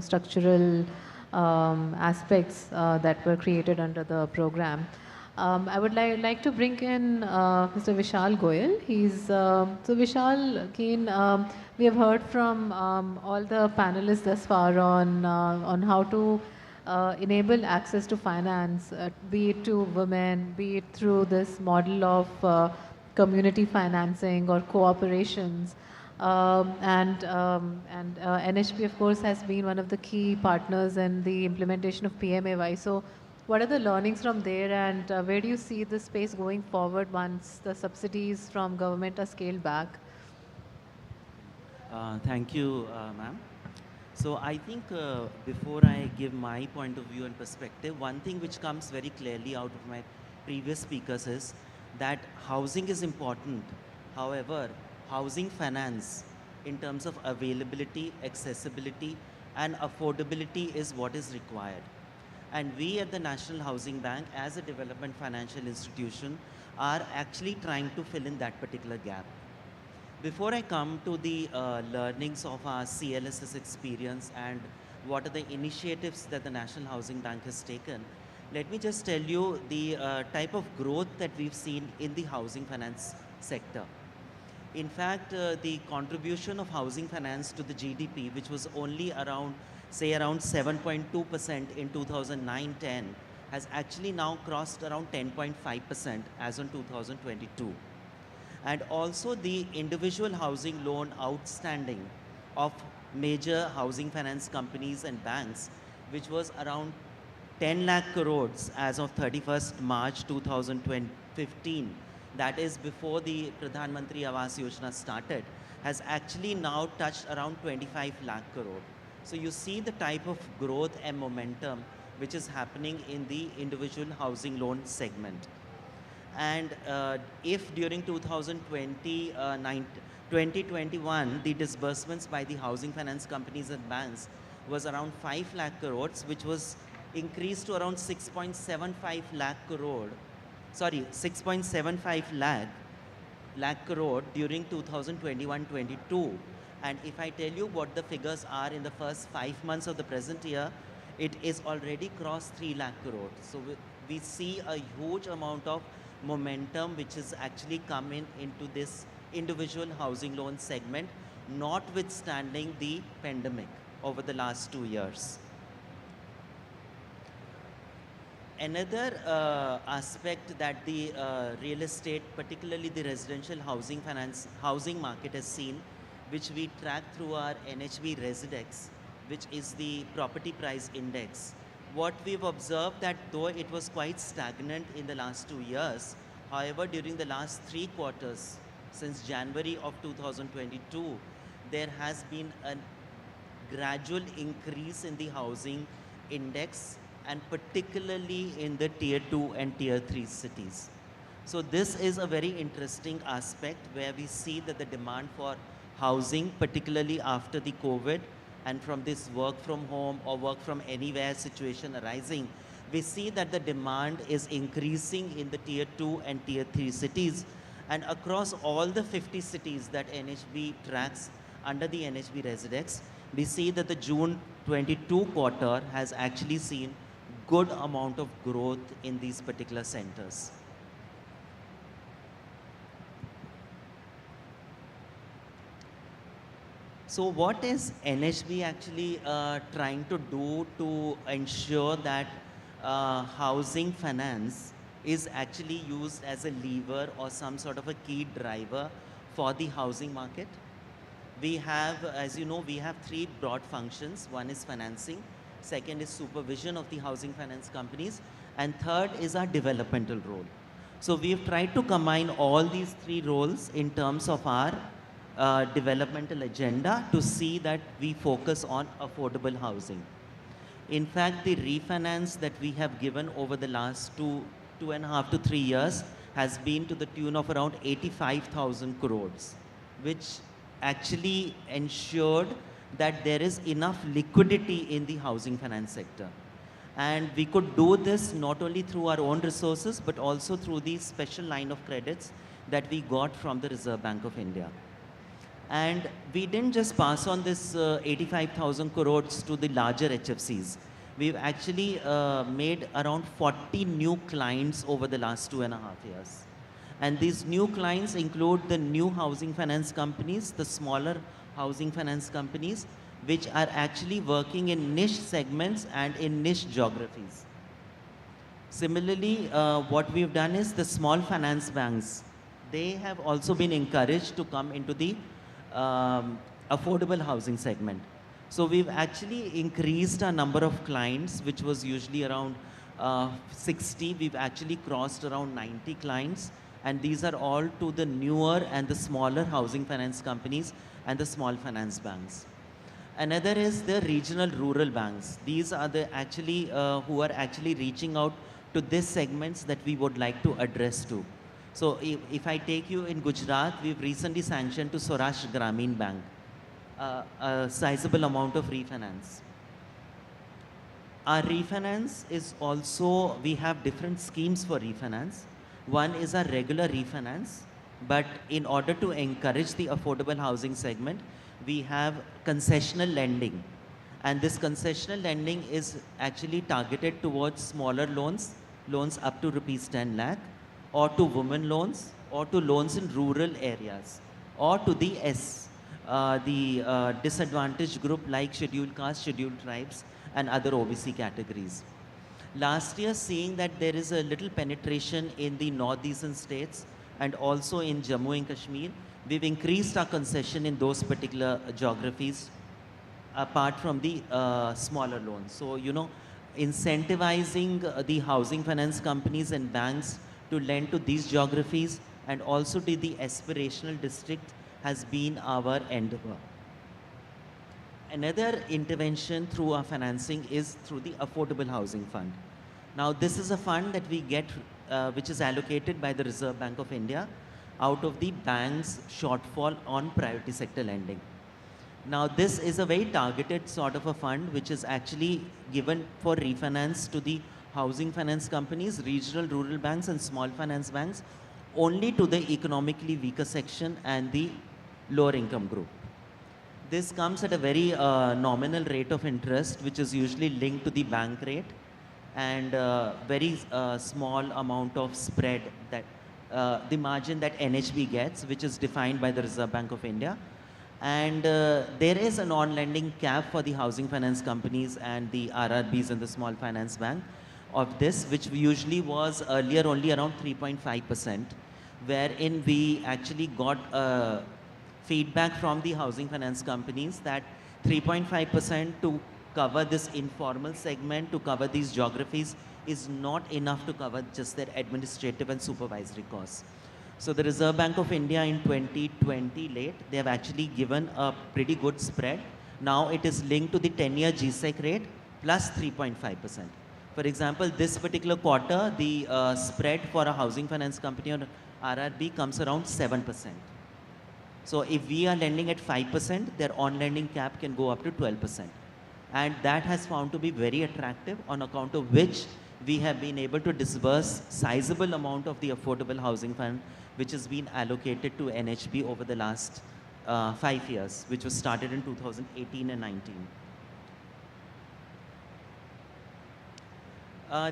structural aspects that were created under the program. I would like to bring in Mr. Vishal Goyal. So Vishal, we have heard from all the panelists thus far on how to enable access to finance, be it to women, be it through this model of community financing or cooperations. NHP, of course, has been one of the key partners in the implementation of PMAY. So what are the learnings from there, and where do you see the space going forward once the subsidies from government are scaled back? Thank you, ma'am. So I think before I give my point of view and perspective, one thing which comes very clearly out of my previous speakers is that housing is important. However, housing finance in terms of availability, accessibility, and affordability is what is required. And we at the National Housing Bank, as a development financial institution, are actually trying to fill in that particular gap. Before I come to the learnings of our CLSS experience and what are the initiatives that the National Housing Bank has taken, let me just tell you the type of growth that we've seen in the housing finance sector. In fact, the contribution of housing finance to the GDP, which was only around 7.2% in 2009-10, has actually now crossed around 10.5% as on 2022. And also the individual housing loan outstanding of major housing finance companies and banks, which was around 10 lakh crores as of 31st March 2015, that is before the Pradhan Mantri Awas Yojana started, has actually now touched around 25 lakh crore. So you see the type of growth and momentum which is happening in the individual housing loan segment. And if during 2020, 2021, the disbursements by the housing finance companies and banks was around 5 lakh crores, which was increased to around 6.75 lakh crore, sorry, 6.75 lakh crore during 2021-22. And if I tell you what the figures are in the first 5 months of the present year, it is already crossed 3 lakh crore. So we see a huge amount of momentum which is actually coming into this individual housing loan segment, notwithstanding the pandemic over the last 2 years. Another aspect that the real estate, particularly the residential housing market has seen, which we track through our NHB Residex, which is the property price index. What we've observed that though it was quite stagnant in the last 2 years, however, during the last 3 quarters, since January of 2022, there has been a gradual increase in the housing index, and particularly in the tier 2 and tier 3 cities. So this is a very interesting aspect where we see that the demand for housing, particularly after the COVID and from this work from home or work from anywhere situation arising, we see that the demand is increasing in the tier 2 and tier 3 cities, and across all the 50 cities that NHB tracks under the NHB Residex, we see that the June 22 quarter has actually seen good amount of growth in these particular centers. So what is NHB actually trying to do to ensure that housing finance is actually used as a lever or some sort of a key driver for the housing market? We have, as you know, we have 3 broad functions. One is financing, second is supervision of the housing finance companies, and third is our developmental role. So we've tried to combine all these 3 roles in terms of our developmental agenda to see that we focus on affordable housing. In fact, the refinance that we have given over the last 2.5 to 3 years has been to the tune of around 85,000 crores, which actually ensured that there is enough liquidity in the housing finance sector. And we could do this not only through our own resources, but also through the special line of credits that we got from the Reserve Bank of India. And we didn't just pass on this 85,000 crores to the larger HFCs. We've actually made around 40 new clients over the last 2.5 years. And these new clients include the new housing finance companies, the smaller housing finance companies, which are actually working in niche segments and in niche geographies. Similarly, what we've done is the small finance banks, they have also been encouraged to come into the affordable housing segment. So we've actually increased our number of clients, which was usually around 60. We've actually crossed around 90 clients. And these are all to the newer and the smaller housing finance companies and the small finance banks. Another is the regional rural banks. These are the actually who are actually reaching out to these segments that we would like to address to. So if I take you in Gujarat, we've recently sanctioned to Swaraj Grameen Bank a sizable amount of refinance. Our refinance is also, we have different schemes for refinance. One is a regular refinance, but in order to encourage the affordable housing segment, we have concessional lending. And this concessional lending is actually targeted towards smaller loans, loans up to rupees 10 lakh, or to women loans, or to loans in rural areas, or to the disadvantaged group like scheduled castes, scheduled tribes, and other OBC categories. Last year, seeing that there is a little penetration in the northeastern states and also in Jammu and Kashmir, we've increased our concession in those particular geographies apart from the smaller loans. So, you know, incentivizing the housing finance companies and banks to lend to these geographies and also to the aspirational district has been our endeavor. Another intervention through our financing is through the Affordable Housing Fund. Now, this is a fund that we get, which is allocated by the Reserve Bank of India. out of the bank's shortfall on priority sector lending. Now, this is a very targeted sort of a fund which is actually given for refinance to the housing finance companies, regional rural banks and small finance banks, only to the economically weaker section and the lower income group. This comes at a very nominal rate of interest, which is usually linked to the bank rate, and very small amount of spread that the margin that NHB gets, which is defined by the Reserve Bank of India. And there is a non-lending cap for the housing finance companies and the RRBs and the small finance bank of this, which usually was earlier only around 3.5%, wherein we actually got feedback from the housing finance companies that 3.5% to cover this informal segment, to cover these geographies, is not enough to cover just their administrative and supervisory costs. So the Reserve Bank of India in 2020 late, they have actually given a pretty good spread. Now it is linked to the 10-year GSEC rate plus 3.5%. For example, this particular quarter, the spread for a housing finance company or RRB comes around 7%. So if we are lending at 5%, their on-lending cap can go up to 12%. And that has found to be very attractive, on account of which we have been able to disburse sizable amount of the affordable housing fund, which has been allocated to NHB over the last 5 years, which was started in 2018 and 19.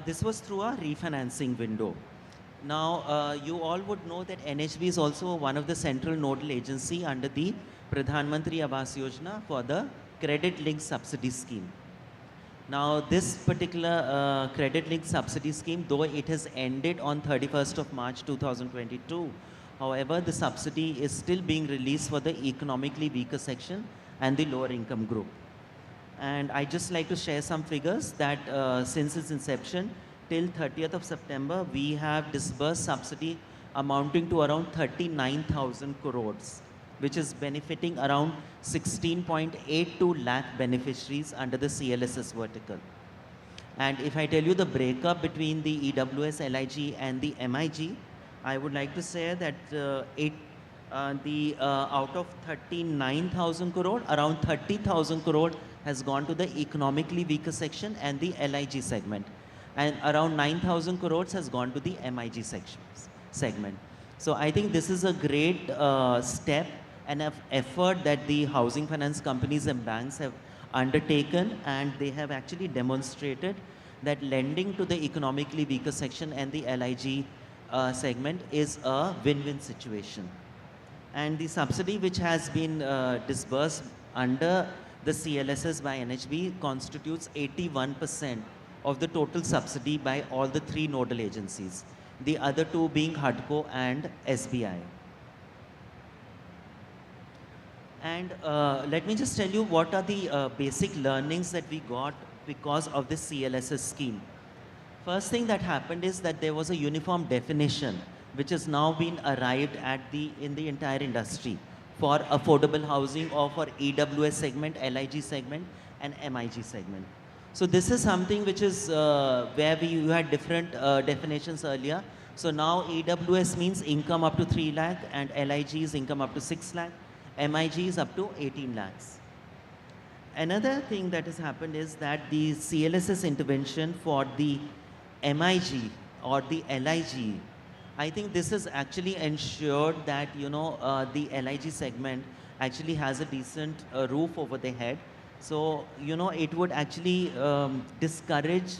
This was through a refinancing window. Now, you all would know that NHB is also one of the central nodal agency under the Pradhan Mantri Awas Yojana for the credit linked subsidy scheme. Now, this particular credit linked subsidy scheme, though it has ended on 31st of March 2022, however, the subsidy is still being released for the economically weaker section and the lower income group. And I just like to share some figures that since its inception till 30th of September, we have disbursed subsidy amounting to around 39,000 crores, which is benefiting around 16.82 lakh beneficiaries under the CLSS vertical. And if I tell you the breakup between the EWS, LIG and the MIG, I would like to say that out of 39,000 crore, around 30,000 crore has gone to the economically weaker section and the LIG segment. And around 9,000 crores has gone to the MIG segment. So I think this is a great step and effort that the housing finance companies and banks have undertaken, and they have actually demonstrated that lending to the economically weaker section and the LIG segment is a win-win situation. And the subsidy which has been disbursed under the CLSS by NHB constitutes 81% of the total subsidy by all the 3 nodal agencies, the other 2 being HUDCO and SBI. And let me just tell you what are the basic learnings that we got because of this CLSS scheme. First thing that happened is that there was a uniform definition which has now been arrived at in the entire industry for affordable housing or for EWS segment, LIG segment and MIG segment. So this is something which is where you had different definitions earlier. So now EWS means income up to 3 lakh and LIG is income up to 6 lakh. MIG is up to 18 lakhs. Another thing that has happened is that the CLSS intervention for the MIG or the LIG, I think this has actually ensured that, you know, the LIG segment actually has a decent roof over their head. So, you know, it would actually discourage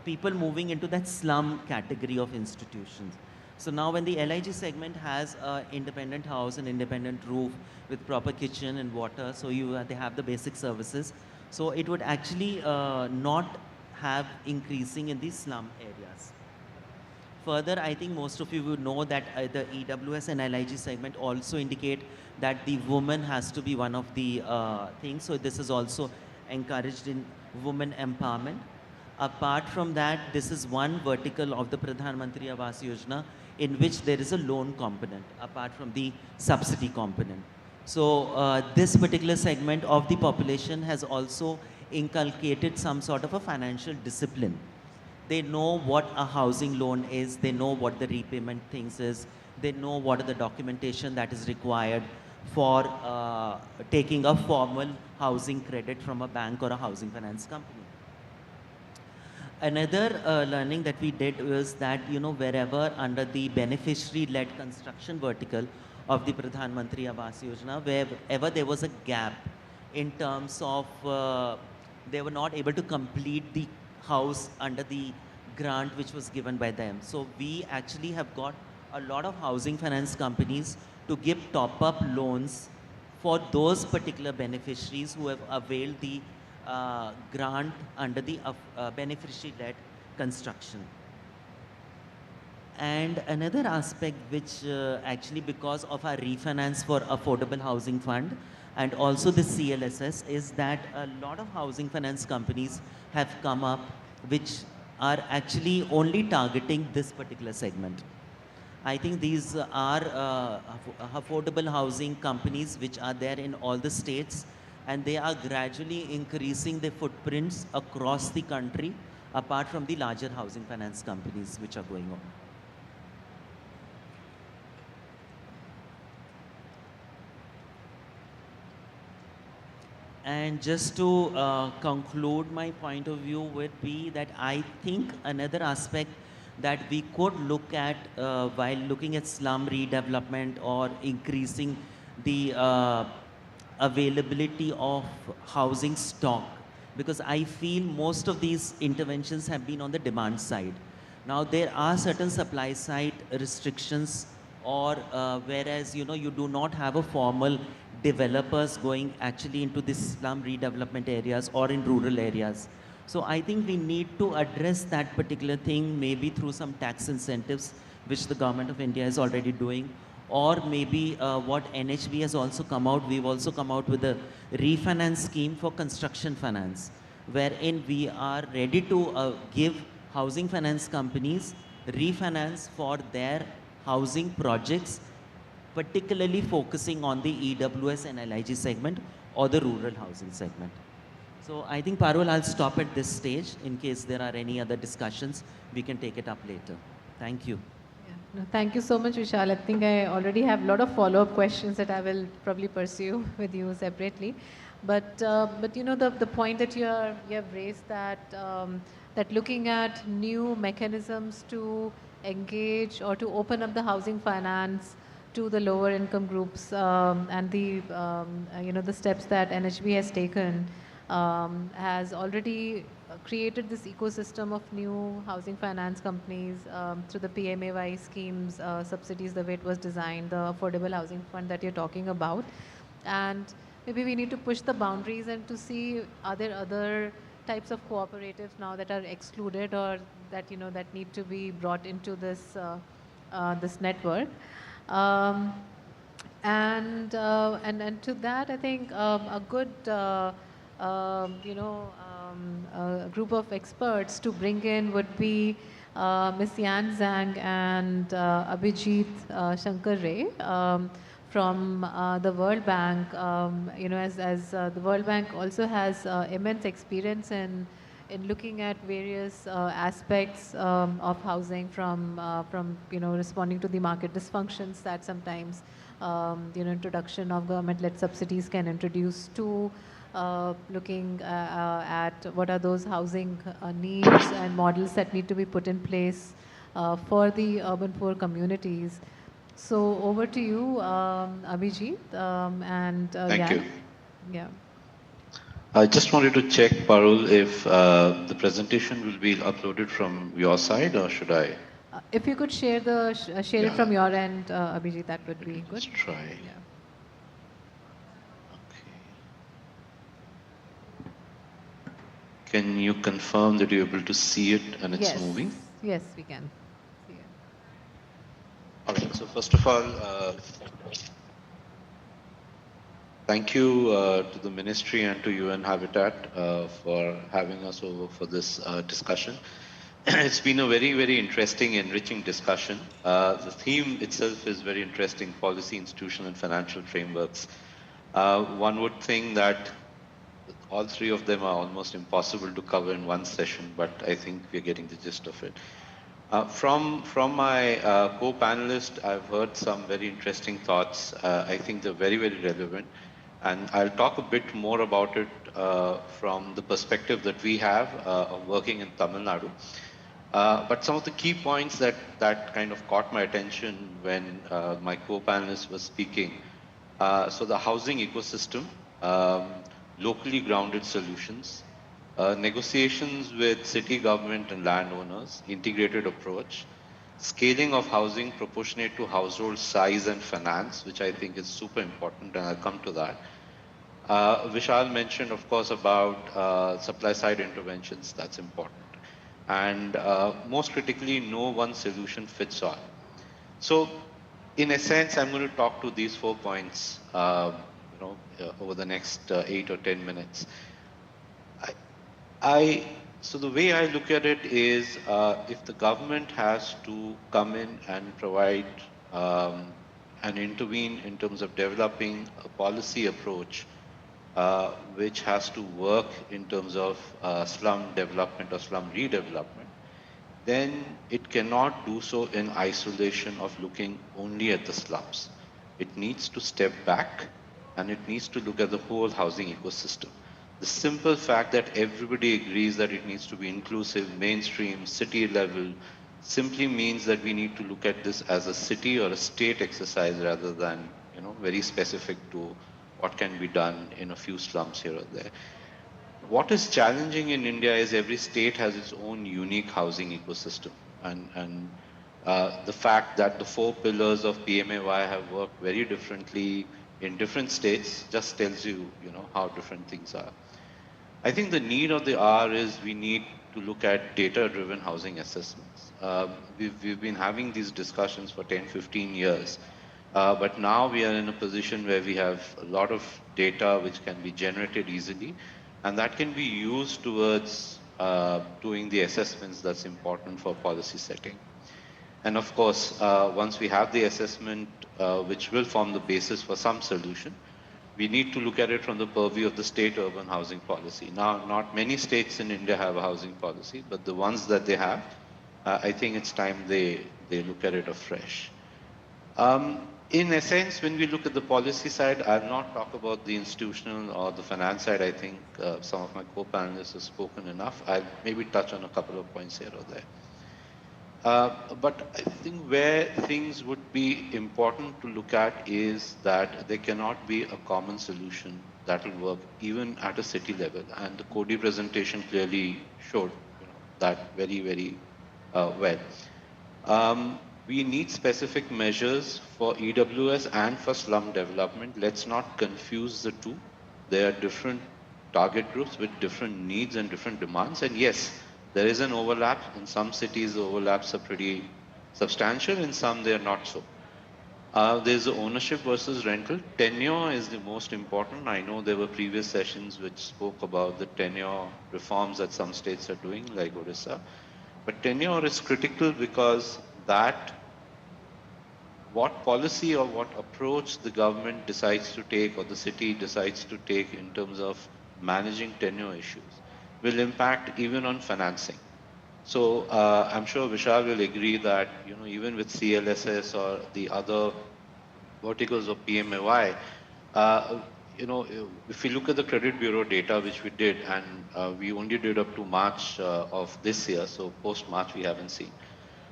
people moving into that slum category of institutions. So now when the LIG segment has an independent house, an independent roof with proper kitchen and water, so they have the basic services. So it would actually not have increasing in the slum areas. Further, I think most of you would know that the EWS and LIG segment also indicate that the woman has to be one of the things. So this is also encouraged in women empowerment. Apart from that, this is one vertical of the Pradhan Mantri Awas Yojana in which there is a loan component apart from the subsidy component. So this particular segment of the population has also inculcated some sort of a financial discipline. They know what a housing loan is, they know what the repayment things is, They know what are the documentation that is required for taking a formal housing credit from a bank or a housing finance company. Another learning that we did was that, wherever under the beneficiary-led construction vertical of the Pradhan Mantri Awas Yojana, wherever there was a gap in terms of they were not able to complete the house under the grant which was given by them. So we actually have got a lot of housing finance companies to give top-up loans for those particular beneficiaries who have availed the grant under the beneficiary-led construction. And another aspect which actually because of our refinance for affordable housing fund and also the CLSS is that a lot of housing finance companies have come up which are actually only targeting this particular segment. I think these are affordable housing companies which are there in all the states, and they are gradually increasing their footprints across the country apart from the larger housing finance companies which are going on. And just to conclude, my point of view would be that I think another aspect that we could look at while looking at slum redevelopment or increasing the availability of housing stock, because I feel most of these interventions have been on the demand side. Now there are certain supply side restrictions, or whereas you do not have a formal developers going actually into this slum redevelopment areas or in rural areas. So I think we need to address that particular thing maybe through some tax incentives which the government of India is already doing, or maybe what NHB has also come out, we've also come out with a refinance scheme for construction finance, wherein we are ready to give housing finance companies refinance for their housing projects, particularly focusing on the EWS and LIG segment or the rural housing segment. So I think, Parul, I'll stop at this stage. In case there are any other discussions, we can take it up later. Thank you. No, thank you so much, Vishal. I think I already have a lot of follow-up questions that I will probably pursue with you separately. But the point that you have raised that that looking at new mechanisms to engage or to open up the housing finance to the lower income groups and the the steps that NHB has taken has already created this ecosystem of new housing finance companies through the PMAY schemes, subsidies, the way it was designed, the affordable housing fund that you're talking about. And maybe we need to push the boundaries and to see are there other types of cooperatives now that are excluded or that that need to be brought into this this network. And to that, I think a good a group of experts to bring in would be Ms. Yan Zhang and Abhijit Shankar Ray from the World Bank. As the World Bank also has immense experience in looking at various aspects of housing from responding to the market dysfunctions that sometimes introduction of government-led subsidies can introduce, to looking at what are those housing needs and models that need to be put in place for the urban poor communities. So over to you, Abhijit, and Thank you. Yeah. I just wanted to check, Parul, if the presentation will be uploaded from your side, or should I? If you could share it from your end, Abhijit, that would be good. Let's try. Yeah. Can you confirm that you're able to see it and it's Yes. moving? Yes, we can see it. All right. So first of all, thank you to the Ministry and to UN Habitat for having us over for this discussion. It's been a very, very interesting, enriching discussion. The theme itself is very interesting: policy, institutional, and financial frameworks. One would think that all three of them are almost impossible to cover in one session, but I think we're getting the gist of it. From my co-panelist, I've heard some very interesting thoughts. I think they're very, very relevant. And I'll talk a bit more about it from the perspective that we have of working in Tamil Nadu. But some of the key points that kind of caught my attention when my co-panelist was speaking. So the housing ecosystem, locally grounded solutions, negotiations with city government and landowners, integrated approach, scaling of housing proportionate to household size and finance, which I think is super important, and I'll come to that. Vishal mentioned, of course, about supply side interventions, that's important. And most critically, no one solution fits all. So in a sense, I'm going to talk to these 4 points over the next 8 or 10 minutes. So the way I look at it is if the government has to come in and provide and intervene in terms of developing a policy approach which has to work in terms of slum development or slum redevelopment, then it cannot do so in isolation of looking only at the slums. It needs to step back and it needs to look at the whole housing ecosystem. The simple fact that everybody agrees that it needs to be inclusive, mainstream, city level, simply means that we need to look at this as a city or a state exercise rather than, very specific to what can be done in a few slums here or there. What is challenging in India is every state has its own unique housing ecosystem. And the fact that the 4 pillars of PMAY have worked very differently in different states just tells you, how different things are. I think the need of the hour is we need to look at data-driven housing assessments. We've been having these discussions for 10, 15 years, but now we are in a position where we have a lot of data which can be generated easily, and that can be used towards doing the assessments that's important for policy setting. And of course, once we have the assessment, which will form the basis for some solution, we need to look at it from the purview of the state urban housing policy. Now, not many states in India have a housing policy, but the ones that they have, I think it's time they look at it afresh. In a sense, when we look at the policy side, I'll not talk about the institutional or the finance side. I think some of my co-panelists have spoken enough. I'll maybe touch on a couple of points here or there. But I think where things would be important to look at is that there cannot be a common solution that will work even at a city level. And the Cody presentation clearly showed that very, very well. We need specific measures for EWS and for slum development. Let's not confuse the two. There are different target groups with different needs and different demands. And yes, there is an overlap. In some cities, the overlaps are pretty substantial. In some, they are not so. There's the ownership versus rental. Tenure is the most important. I know there were previous sessions which spoke about the tenure reforms that some states are doing, like Odisha. But tenure is critical because what policy or what approach the government decides to take or the city decides to take in terms of managing tenure issues will impact even on financing. So I'm sure Vishal will agree that even with CLSS or the other verticals of PMAY, if we look at the credit bureau data which we did, and we only did up to March of this year, so post-March we haven't seen.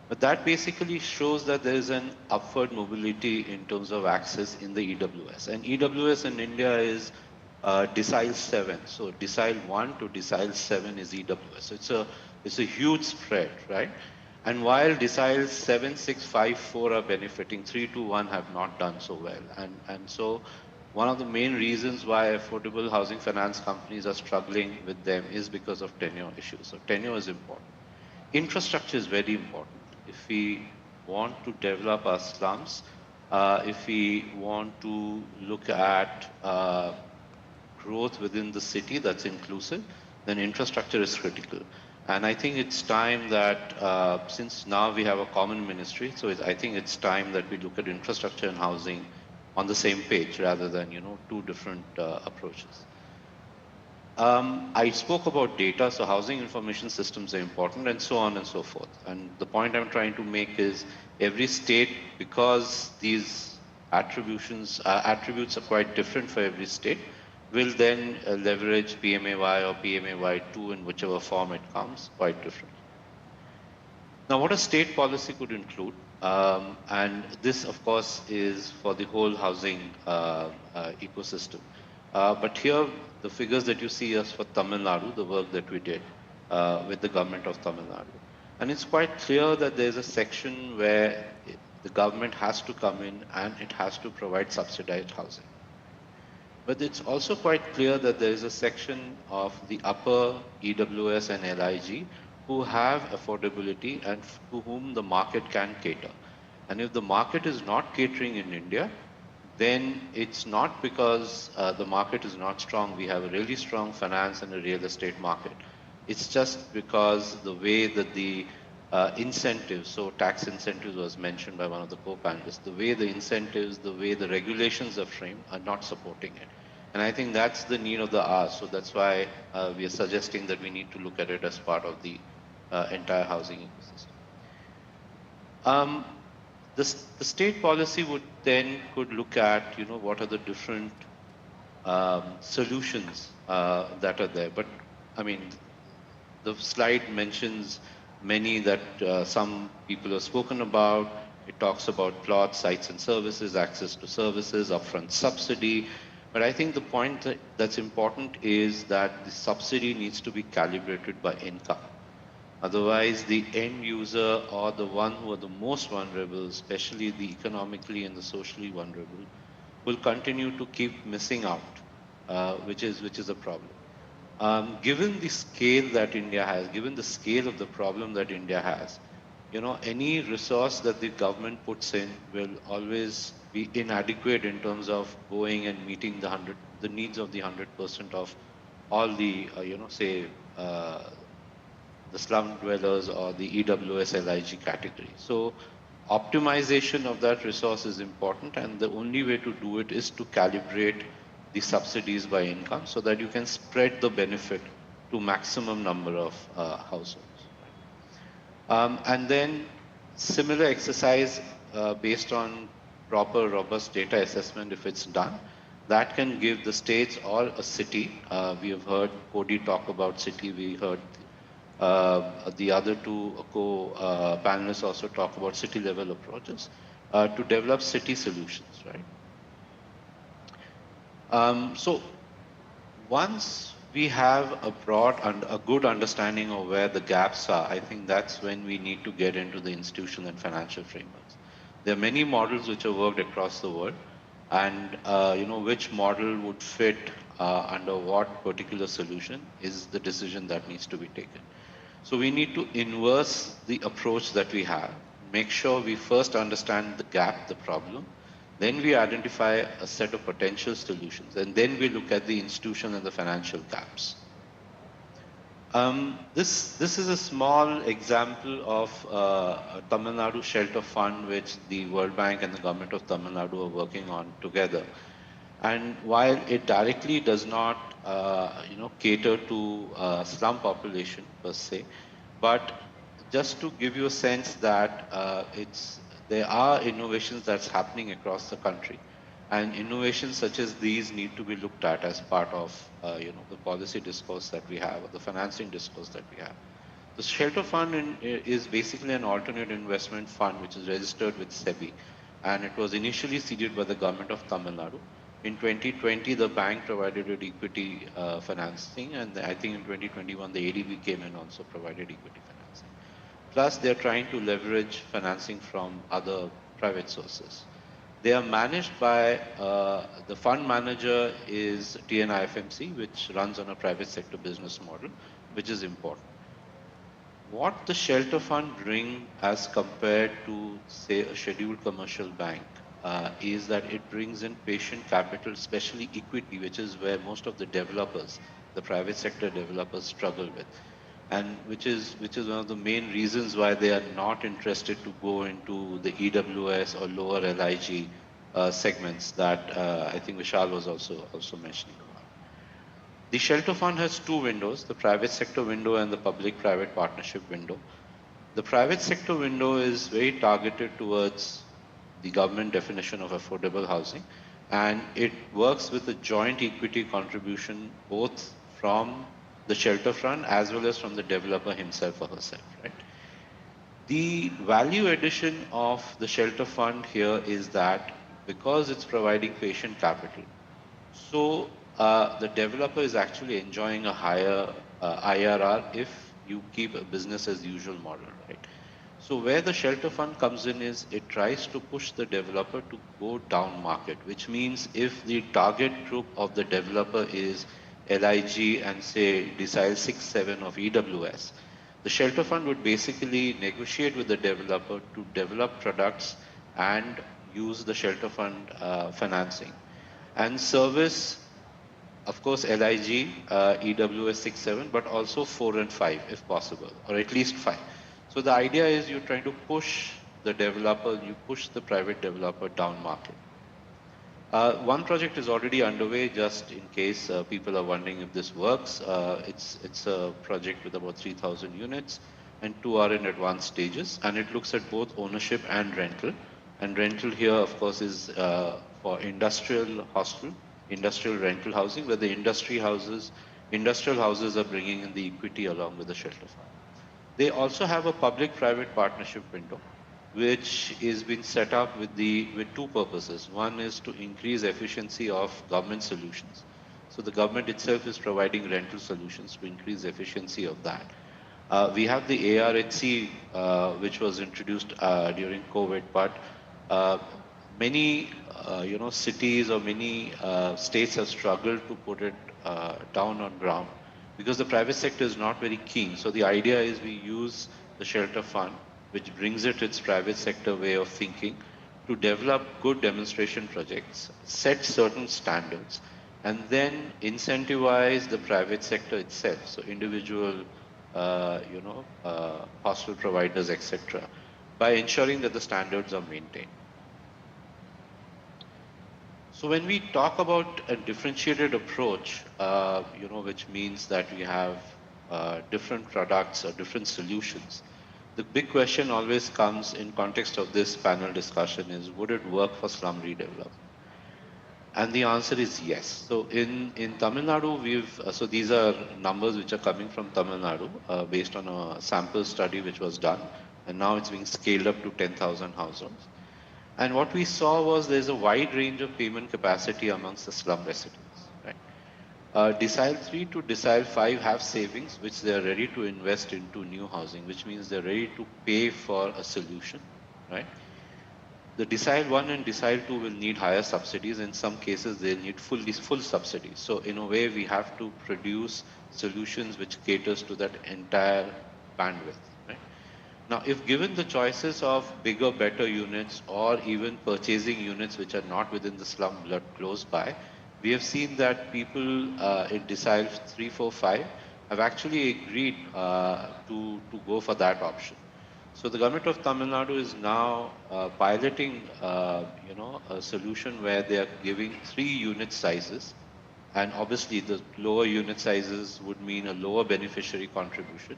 But that basically shows that there is an upward mobility in terms of access in the EWS. And EWS in India is decile 7. So decile 1 to decile 7 is EWS. So it's a huge spread, right? And while deciles 7, 6, 5, 4 are benefiting, 3, 2, 1 have not done so well. And so one of the main reasons why affordable housing finance companies are struggling with them is because of tenure issues. So tenure is important. Infrastructure is very important. If we want to develop our slums, if we want to look at growth within the city that's inclusive, then infrastructure is critical. And I think it's time that, since now we have a common ministry, so I think it's time that we look at infrastructure and housing on the same page rather than, two different approaches. I spoke about data, so housing information systems are important and so on and so forth. And the point I'm trying to make is every state, because these attributes are quite different for every state, will then leverage PMAY or PMAY-2 in whichever form it comes quite different. Now, what a state policy could include, and this, of course, is for the whole housing ecosystem. But here, the figures that you see is for Tamil Nadu, the work that we did with the government of Tamil Nadu. And it's quite clear that there's a section where the government has to come in and it has to provide subsidized housing. But it's also quite clear that there is a section of the upper EWS and LIG who have affordability and to whom the market can cater. And if the market is not catering in India, then it's not because the market is not strong. We have a really strong finance and a real estate market. It's just because the way that the incentives, so tax incentives was mentioned by one of the co-panelists, the way the incentives, the way the regulations are framed are not supporting it. And I think that's the need of the hour. So that's why we are suggesting that we need to look at it as part of the entire housing ecosystem. The state policy would then could look at, what are the different solutions that are there. But I mean, the slide mentions many that some people have spoken about. It talks about plots, sites and services, access to services, upfront subsidy. But I think the point that's important is that the subsidy needs to be calibrated by income. Otherwise, the end user or the one who are the most vulnerable, especially the economically and the socially vulnerable, will continue to keep missing out, which is a problem. Given the scale that India has, given the scale of the problem that India has, any resource that the government puts in will always be inadequate in terms of going and meeting the needs of the 100% of all the, the slum dwellers or the EWS LIG category. So optimization of that resource is important, and the only way to do it is to calibrate the subsidies by income so that you can spread the benefit to maximum number of households. And then similar exercise based on proper robust data assessment, if it's done, that can give the states or a city. We have heard Cody talk about city. We heard the other two co-panelists also talk about city level approaches to develop city solutions, right? So once we have a broad and a good understanding of where the gaps are, I think that's when we need to get into the institutional and financial frameworks. There are many models which have worked across the world, and which model would fit under what particular solution is the decision that needs to be taken. So we need to inverse the approach that we have, make sure we first understand the gap, the problem, then we identify a set of potential solutions, and then we look at the institutional and the financial gaps. This is a small example of a Tamil Nadu shelter fund which the World Bank and the government of Tamil Nadu are working on together. And while it directly does not cater to slum population per se, but just to give you a sense that there are innovations that's happening across the country, and innovations such as these need to be looked at as part of the policy discourse that we have, or the financing discourse that we have. The shelter fund is basically an alternate investment fund which is registered with SEBI, and it was initially seeded by the government of Tamil Nadu. In 2020, the bank provided it equity financing, and I think in 2021, the ADB came and also provided equity financing. Plus, they're trying to leverage financing from other private sources. They are managed by, the fund manager is TNIFMC, which runs on a private sector business model, which is important. What the shelter fund brings as compared to, say, a scheduled commercial bank is that it brings in patient capital, especially equity, which is where most of the developers, the private sector developers, struggle with. And which is one of the main reasons why they are not interested to go into the EWS or lower LIG segments that I think Vishal was also mentioning The shelter fund has two windows, the private sector window and the public-private partnership window. The private sector window is very targeted towards the government definition of affordable housing, and it works with a joint equity contribution both from the shelter fund as well as from the developer himself or herself, right? The value addition of the shelter fund here is that because it's providing patient capital, so the developer is actually enjoying a higher IRR if you keep a business as usual model, right? So where the shelter fund comes in is it tries to push the developer to go down market, which means if the target group of the developer is LIG and say decile 6-7 of EWS, the shelter fund would basically negotiate with the developer to develop products and use the shelter fund financing and service, of course, LIG, EWS 6-7, but also 4 and 5 if possible, or at least 5. So the idea is you're trying to push the developer, you push the private developer down market. One project is already underway, just in case people are wondering if this works. It's a project with about 3,000 units, and 2 are in advanced stages, and it looks at both ownership and rental. And rental here, of course, is for industrial hostel, industrial rental housing, where the industrial houses are bringing in the equity along with the shelter fund. They also have a public-private partnership window, which is being set up with two purposes. One is to increase efficiency of government solutions. So the government itself is providing rental solutions to increase efficiency of that. We have the ARHC, which was introduced during COVID, but many cities or many states have struggled to put it down on ground, because the private sector is not very keen. So the idea is we use the shelter fund, which brings it its private sector way of thinking, to develop good demonstration projects, set certain standards, and then incentivize the private sector itself. So individual, hostel providers, etc., by ensuring that the standards are maintained. So when we talk about a differentiated approach, which means that we have different products or different solutions, the big question always comes in context of this panel discussion is, would it work for slum redevelopment? And the answer is yes. So in Tamil Nadu, so these are numbers which are coming from Tamil Nadu based on a sample study which was done, and now it's being scaled up to 10,000 households. And what we saw was there's a wide range of payment capacity amongst the slum residents. Right? Decile 3 to Decile 5 have savings which they are ready to invest into new housing, which means they're ready to pay for a solution. Right? The Decile 1 and Decile 2 will need higher subsidies. In some cases, they'll need full subsidies. So in a way, we have to produce solutions which caters to that entire bandwidth. Now, if given the choices of bigger, better units or even purchasing units which are not within the slum but close by, we have seen that people in Decile 3, 4, 5 have actually agreed to go for that option. So the government of Tamil Nadu is now piloting, a solution where they are giving 3 unit sizes, and obviously the lower unit sizes would mean a lower beneficiary contribution.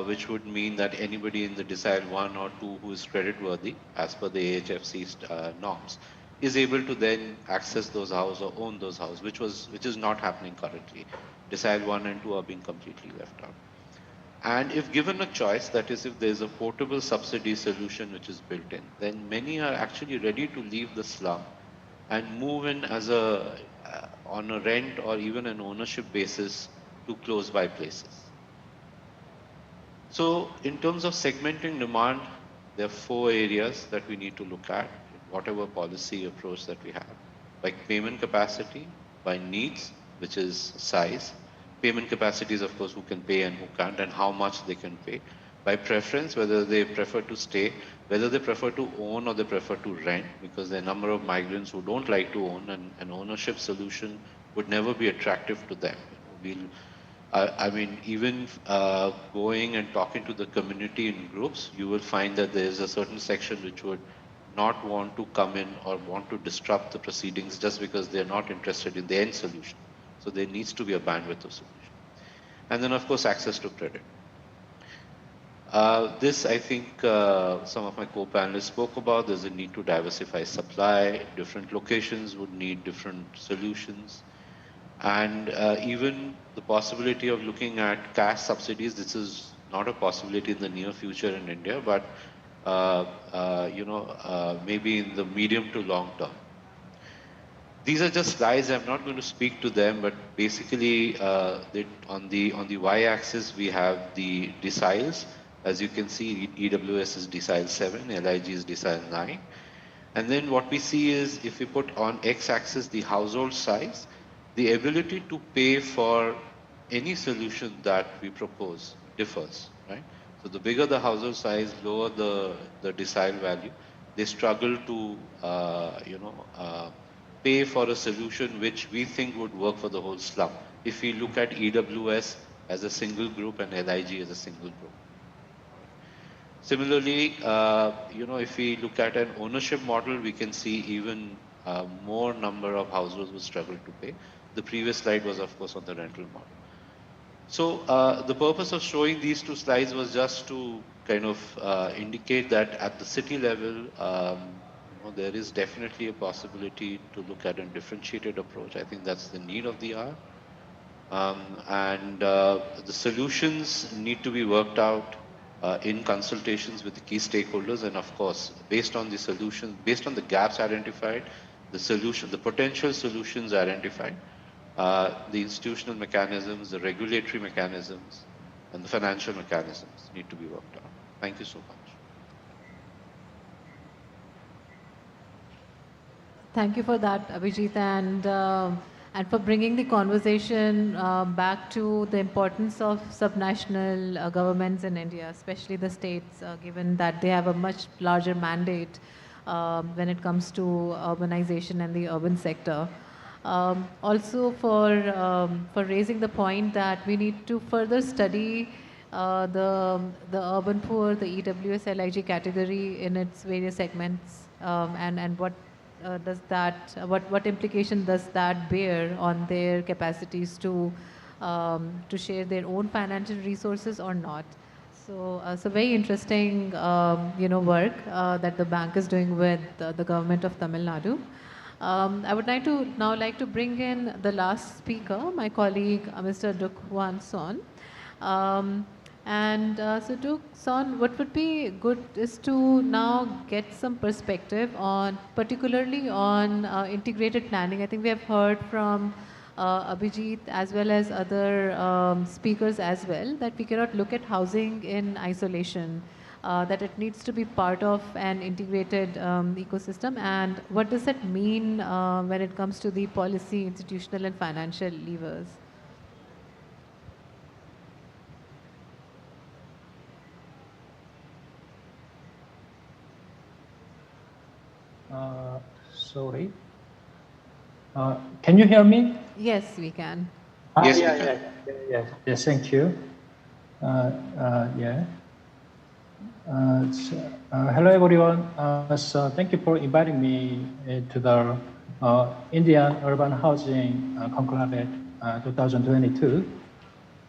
Which would mean that anybody in the Decile 1 or 2 who is creditworthy, as per the AHFC's norms, is able to then access those houses or own those houses, which is not happening currently. Decile 1 and 2 are being completely left out. And if given a choice, that is, if there is a portable subsidy solution which is built in, then many are actually ready to leave the slum and move in as on a rent or even an ownership basis to close by places. So in terms of segmenting demand, there are 4 areas that we need to look at in whatever policy approach that we have. By payment capacity, by needs, which is size. Payment capacity is, of course, who can pay and who can't, and how much they can pay. By preference, whether they prefer to stay, whether they prefer to own or they prefer to rent, because there are a number of migrants who don't like to own, and an ownership solution would never be attractive to them. Even going and talking to the community in groups, you will find that there is a certain section which would not want to come in or want to disrupt the proceedings just because they're not interested in the end solution. So there needs to be a bandwidth of solution. And then, of course, access to credit. This, I think, some of my co-panelists spoke about. There's a need to diversify supply. Different locations would need different solutions. And even the possibility of looking at cash subsidies. This is not a possibility in the near future in India, but maybe in the medium to long term. These are just slides. I'm not going to speak to them, but basically, on the y-axis we have the deciles. As you can see, EWS is decile 7, LIG is decile 9. And then what we see is, if we put on x-axis the household size, the ability to pay for any solution that we propose differs, right? So the bigger the household size, lower the decile value. They struggle to, pay for a solution which we think would work for the whole slum. If we look at EWS as a single group and LIG as a single group. Similarly, if we look at an ownership model, we can see even more number of households will struggle to pay. The previous slide was, of course, on the rental model. So the purpose of showing these two slides was just to kind of indicate that at the city level, there is definitely a possibility to look at a differentiated approach. I think that's the need of the hour. The solutions need to be worked out in consultations with the key stakeholders, and of course, based on the solutions, based on the gaps identified, the potential solutions identified, the institutional mechanisms, the regulatory mechanisms, and the financial mechanisms need to be worked out. Thank you so much. Thank you for that, Abhijit, and for bringing the conversation back to the importance of subnational governments in India, especially the states, given that they have a much larger mandate when it comes to urbanization and the urban sector. Also for raising the point that we need to further study the urban poor, the EWS LIG category in its various segments, and what what implication does that bear on their capacities to share their own financial resources or not. So very interesting work that the bank is doing with the government of Tamil Nadu. I would like to bring in the last speaker, my colleague Mr. Duk Wan Son. So Duk Son, what would be good is to now get some perspective on, particularly on integrated planning. I think we have heard from Abhijit as well as other speakers as well, that we cannot look at housing in isolation, that it needs to be part of an integrated ecosystem. And what does that mean when it comes to the policy, institutional and financial levers? Sorry. Can you hear me? Yes, we can. Yes, Yes, thank you. Hello, everyone. So thank you for inviting me to the Indian Urban Housing Conclave 2022.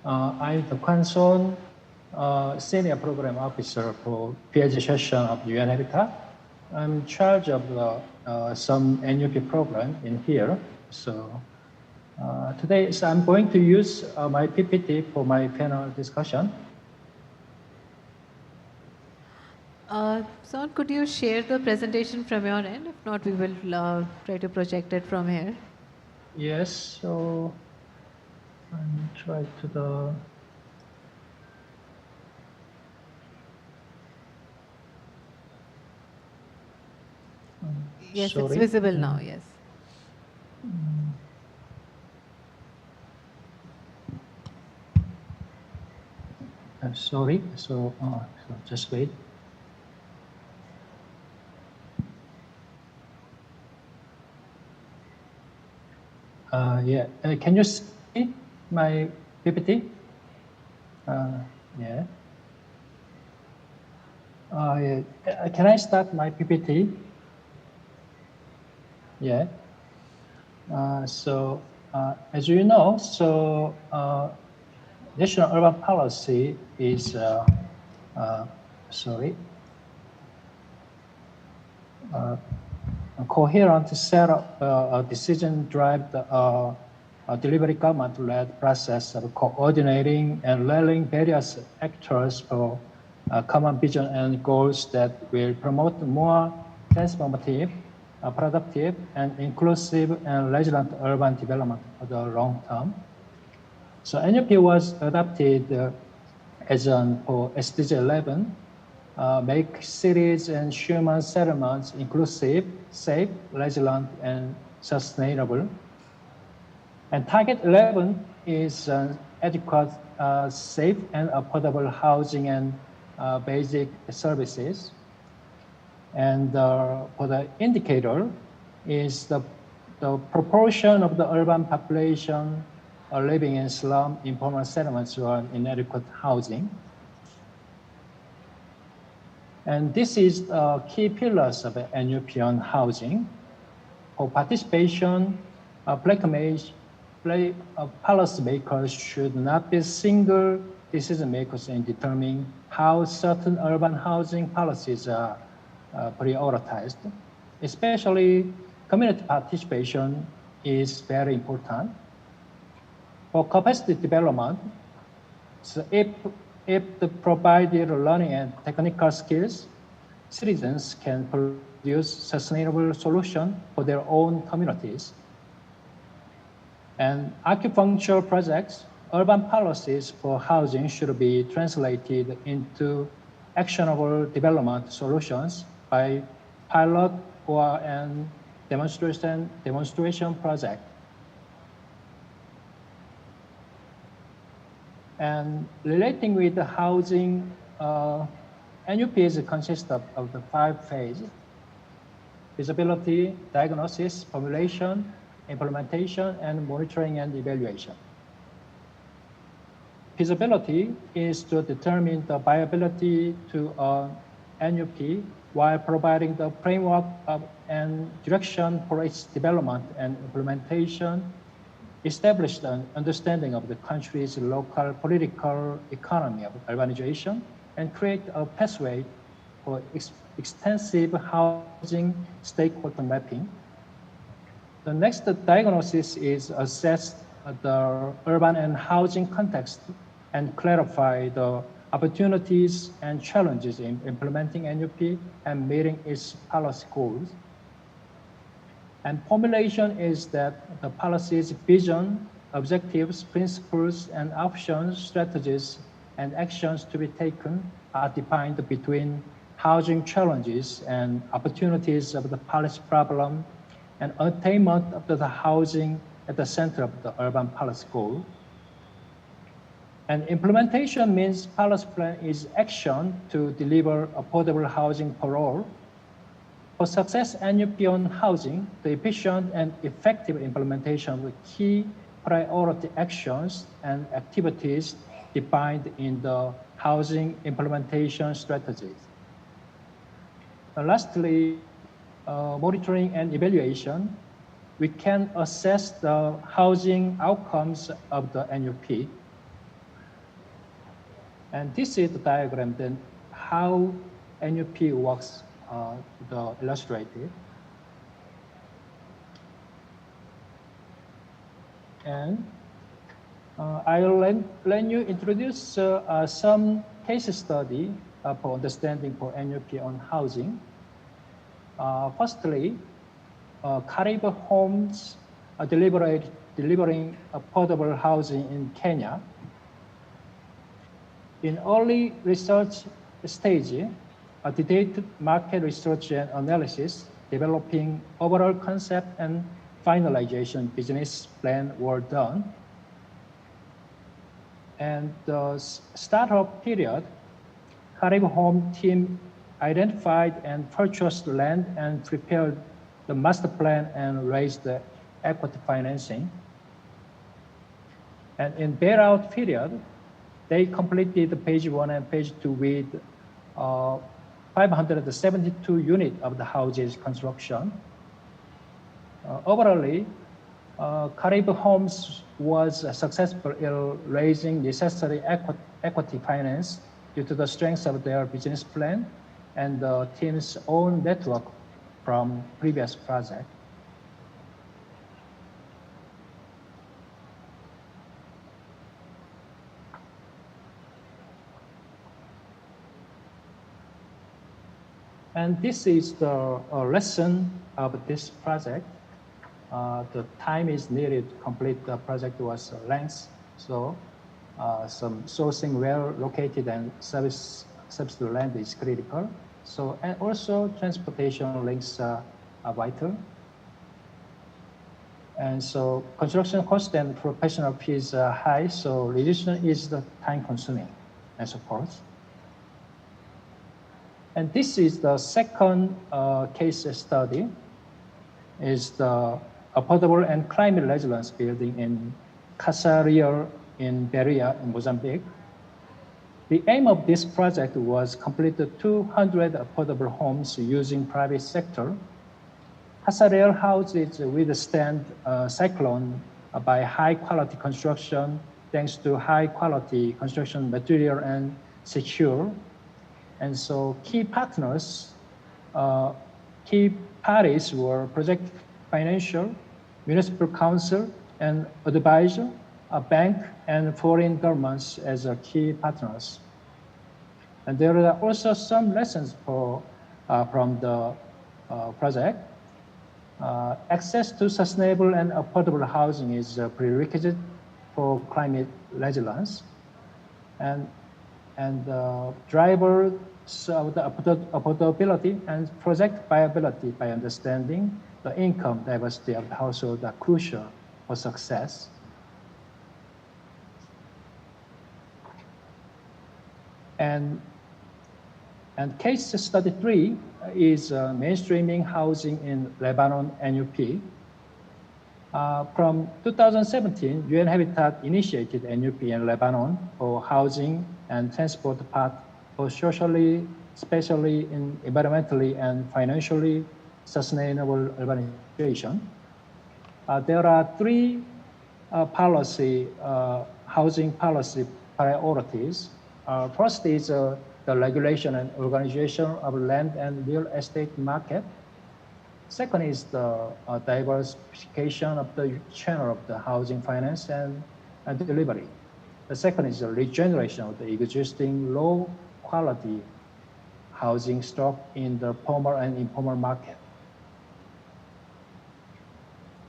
I'm the Kwan Son, Senior Program Officer for PhD session of UN Habitat. I'm in charge of some NUP program in here. So today, I'm going to use my PPT for my panel discussion. Son, could you share the presentation from your end? If not, we will try to project it from here. Yes, so I'm try to the. Yes, sorry. it's visible now, yes. Sorry, so just wait. Can you see my PPT? Yeah. Can I start my PPT? Yeah. So as you know, so national urban policy is a coherent set of a decision-driven delivery government-led process of coordinating and rallying various actors for common vision and goals that will promote more transformative, productive, and inclusive and resilient urban development for the long term. So NUP was adopted as for SDG 11, make cities and human settlements inclusive, safe, resilient, and sustainable. And target 11 is adequate, safe, and affordable housing and basic services. And for the indicator is the proportion of the urban population living in slum, informal settlements, or inadequate housing. And this is key pillars of NUP on housing. For participation, policymakers should not be single decision makers in determining how certain urban housing policies are prioritized. Especially community participation is very important. For capacity development, so if the provided learning and technical skills, citizens can produce sustainable solutions for their own communities. And acupuncture projects, urban policies for housing should be translated into actionable development solutions by pilot or an demonstration project. And relating with the housing, NUPs consist of the 5 phases: feasibility, diagnosis, formulation, implementation, and monitoring and evaluation. Feasibility is to determine the viability to NUP while providing the framework and direction for its development and implementation, establish an understanding of the country's local political economy of urbanization, and create a pathway for extensive housing stakeholder mapping. The next diagnosis is assess the urban and housing context and clarify the opportunities and challenges in implementing NUP and meeting its policy goals. And formulation is that the policy's vision, objectives, principles, and options, strategies, and actions to be taken are defined between housing challenges and opportunities of the policy problem and attainment of the housing at the center of the urban policy goal. And implementation means policy plan is action to deliver affordable housing for all. For success NUP on housing, the efficient and effective implementation of the key priority actions and activities defined in the housing implementation strategies. And lastly, monitoring and evaluation. We can assess the housing outcomes of the NUP. And this is the diagram, then how NUP works, the illustrated. And I'll let you introduce some case study for understanding for NUP on housing. Firstly, Carib Homes are delivering affordable housing in Kenya. In early research stage, a detailed market research and analysis, developing overall concept and finalization business plan were done. And the startup period, Carib Home team identified and purchased land and prepared the master plan and raised the equity financing. And in bailout period, they completed the page 1 and page 2 with 572 units of the houses construction. Overall, Carib Homes was successful in raising necessary equity finance due to the strength of their business plan and the team's own network from previous project. And this is the lesson of this project. The time is needed to complete the project was length, so some sourcing well located and subsidy land is critical. So, and also transportation links are vital. And so construction cost and professional fees are high, so reduction is the time consuming and so forth. And this is the second case study, is the affordable and climate resilience building in Casa Real in Beria in Mozambique. The aim of this project was complete 200 affordable homes using private sector. Casa Real houses withstand cyclone by high quality construction thanks to high quality construction material and secure. And so key partners, key parties were project financial, municipal council, and advisor, a bank, and foreign governments as key partners. And there are also some lessons from the project. Access to sustainable and affordable housing is a prerequisite for climate resilience. And drivers of the affordability and project viability by understanding the income diversity of the household are crucial for success. And case study 3 is mainstreaming housing in Lebanon NUP. From 2017, UN Habitat initiated NUP in Lebanon for housing and transport path for socially, spatially, environmentally, and financially sustainable urbanization. There are 3 housing policy priorities. First is the regulation and organization of land and real estate market. Second is the diversification of the channel of the housing finance and delivery. The second is the regeneration of the existing low quality housing stock in the formal and informal market.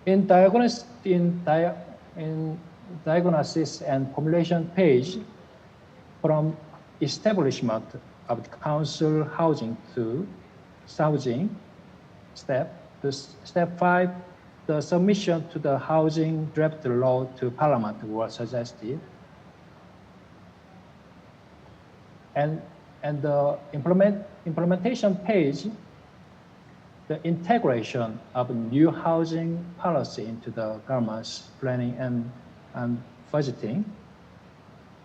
In diagnosis and formulation page, from establishment of the council housing to housing step, step 5, the submission to the housing draft law to Parliament was suggested. And the implementation page, the integration of new housing policy into the government's planning and budgeting,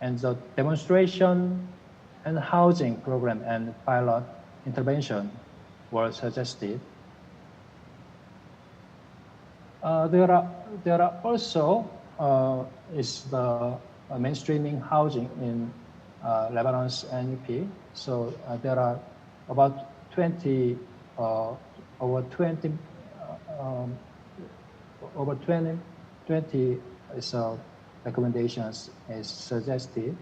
and the demonstration and housing program and pilot intervention were suggested. There are also is the mainstreaming housing in Lebanon's NUP. So there are about 20 recommendations is suggested.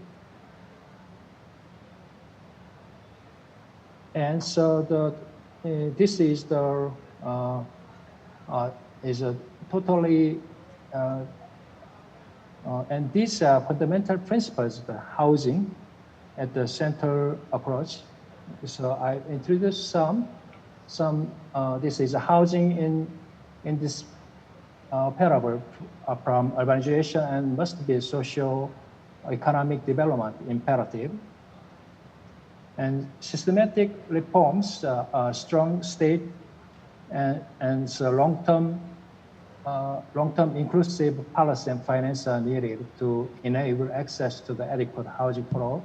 And so this is the is a totally and these are fundamental principles of the housing at the center approach. So I introduced some. This is a housing in this parable from urbanization and must be a socio-economic development imperative. And systematic reforms, strong state, and so long-term inclusive policy and finance are needed to enable access to the adequate housing for all.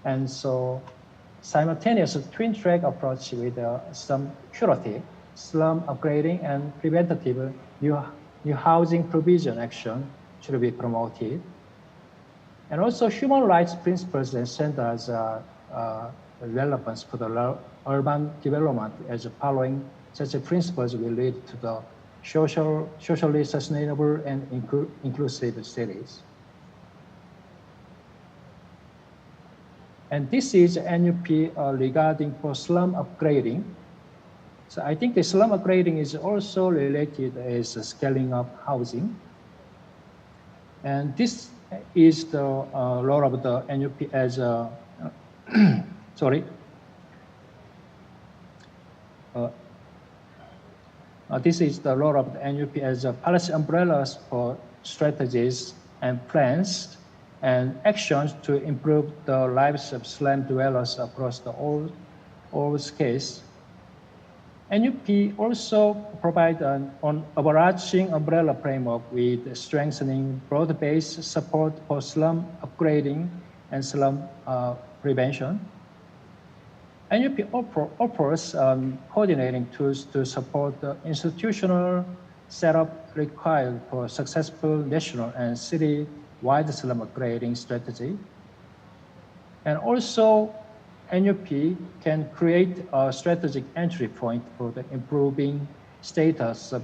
And so simultaneous twin-track approach with some curative, slum upgrading, and preventative new new housing provision action should be promoted. And also human rights principles and standards are relevance for the urban development, as following such principles will lead to the socially sustainable and inclusive cities. And this is NUP regarding for slum upgrading. So I think the slum upgrading is also related as scaling up housing. And this is the role of the NUP as a, sorry. This is the role of the NUP as a policy umbrellas for strategies and plans and actions to improve the lives of slum dwellers across the all scales. NUP also provide an overarching umbrella framework with strengthening broad-based support for slum upgrading and slum prevention. NUP offers coordinating tools to support the institutional setup required for successful national and city-wide slum upgrading strategy. And also, NUP can create a strategic entry point for the improving status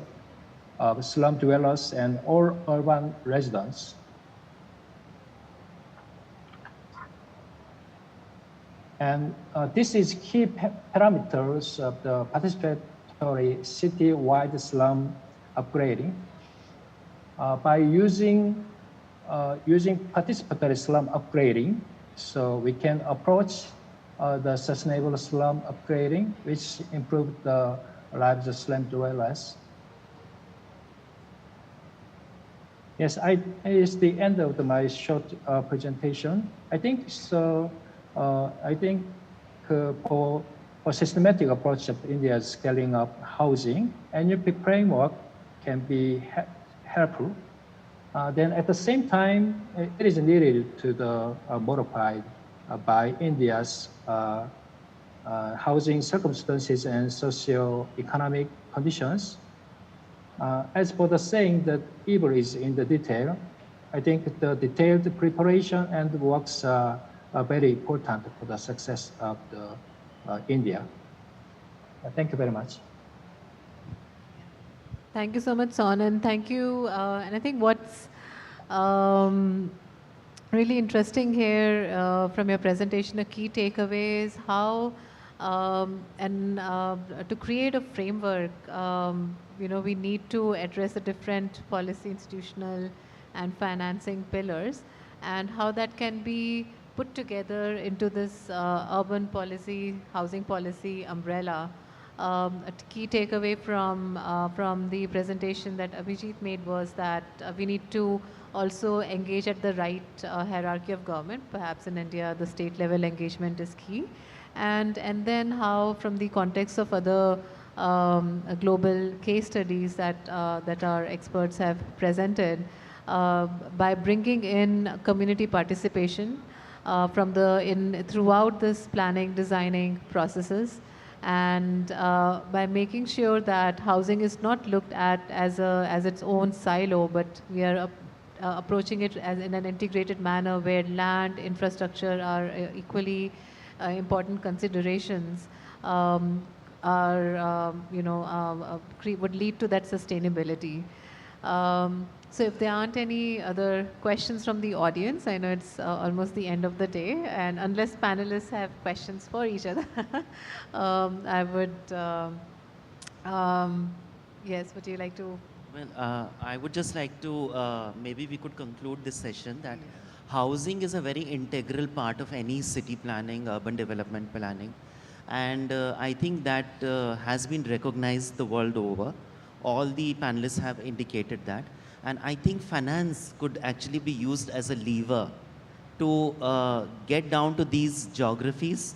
of slum dwellers and all urban residents. And this is key parameters of the participatory city-wide slum upgrading. By using participatory slum upgrading, so we can approach the sustainable slum upgrading, which improve the lives of slum dwellers. Yes, it's the end of my short presentation. I think so. I think for systematic approach of India's scaling up housing, NUP framework can be helpful. Then at the same time, it is needed to the modified by India's housing circumstances and socio-economic conditions. As for the saying that evil is in the detail, I think the detailed preparation and works are very important for the success of the India. Thank you very much. Thank you so much, Son, and thank you. And I think what's really interesting here from your presentation, a key takeaway is how to create a framework, we need to address the different policy, institutional, and financing pillars, and how that can be put together into this urban policy, housing policy umbrella. A key takeaway from the presentation that Abhijit made was that we need to also engage at the right hierarchy of government. Perhaps in India, the state level engagement is key. And then how from the context of other global case studies that our experts have presented, by bringing in community participation throughout this planning, designing processes, and by making sure that housing is not looked at as its own silo, but we are approaching it as in an integrated manner where land, infrastructure are equally important considerations, would lead to that sustainability. So if there aren't any other questions from the audience, I know it's almost the end of the day, and unless panelists have questions for each other, I would, yes, would you like to? Well, I would just like to, maybe we could conclude this session that housing is a very integral part of any city planning, urban development planning. And I think that has been recognized the world over. All the panelists have indicated that. And I think finance could actually be used as a lever to get down to these geographies,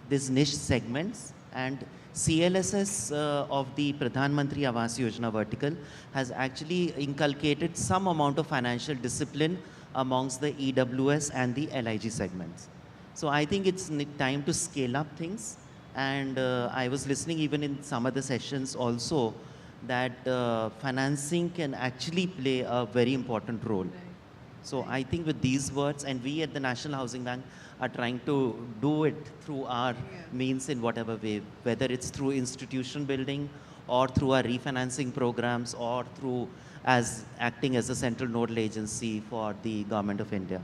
these niche segments, and CLSS of the Pradhan Mantri Awas Yojana vertical has actually inculcated some amount of financial discipline amongst the EWS and the LIG segments. So I think it's time to scale up things. And I was listening even in some other sessions also that financing can actually play a very important role. So I think with these words, and we at the National Housing Bank are trying to do it through our means in whatever way, whether it's through institution building or through our refinancing programs or through acting as a central nodal agency for the Government of India.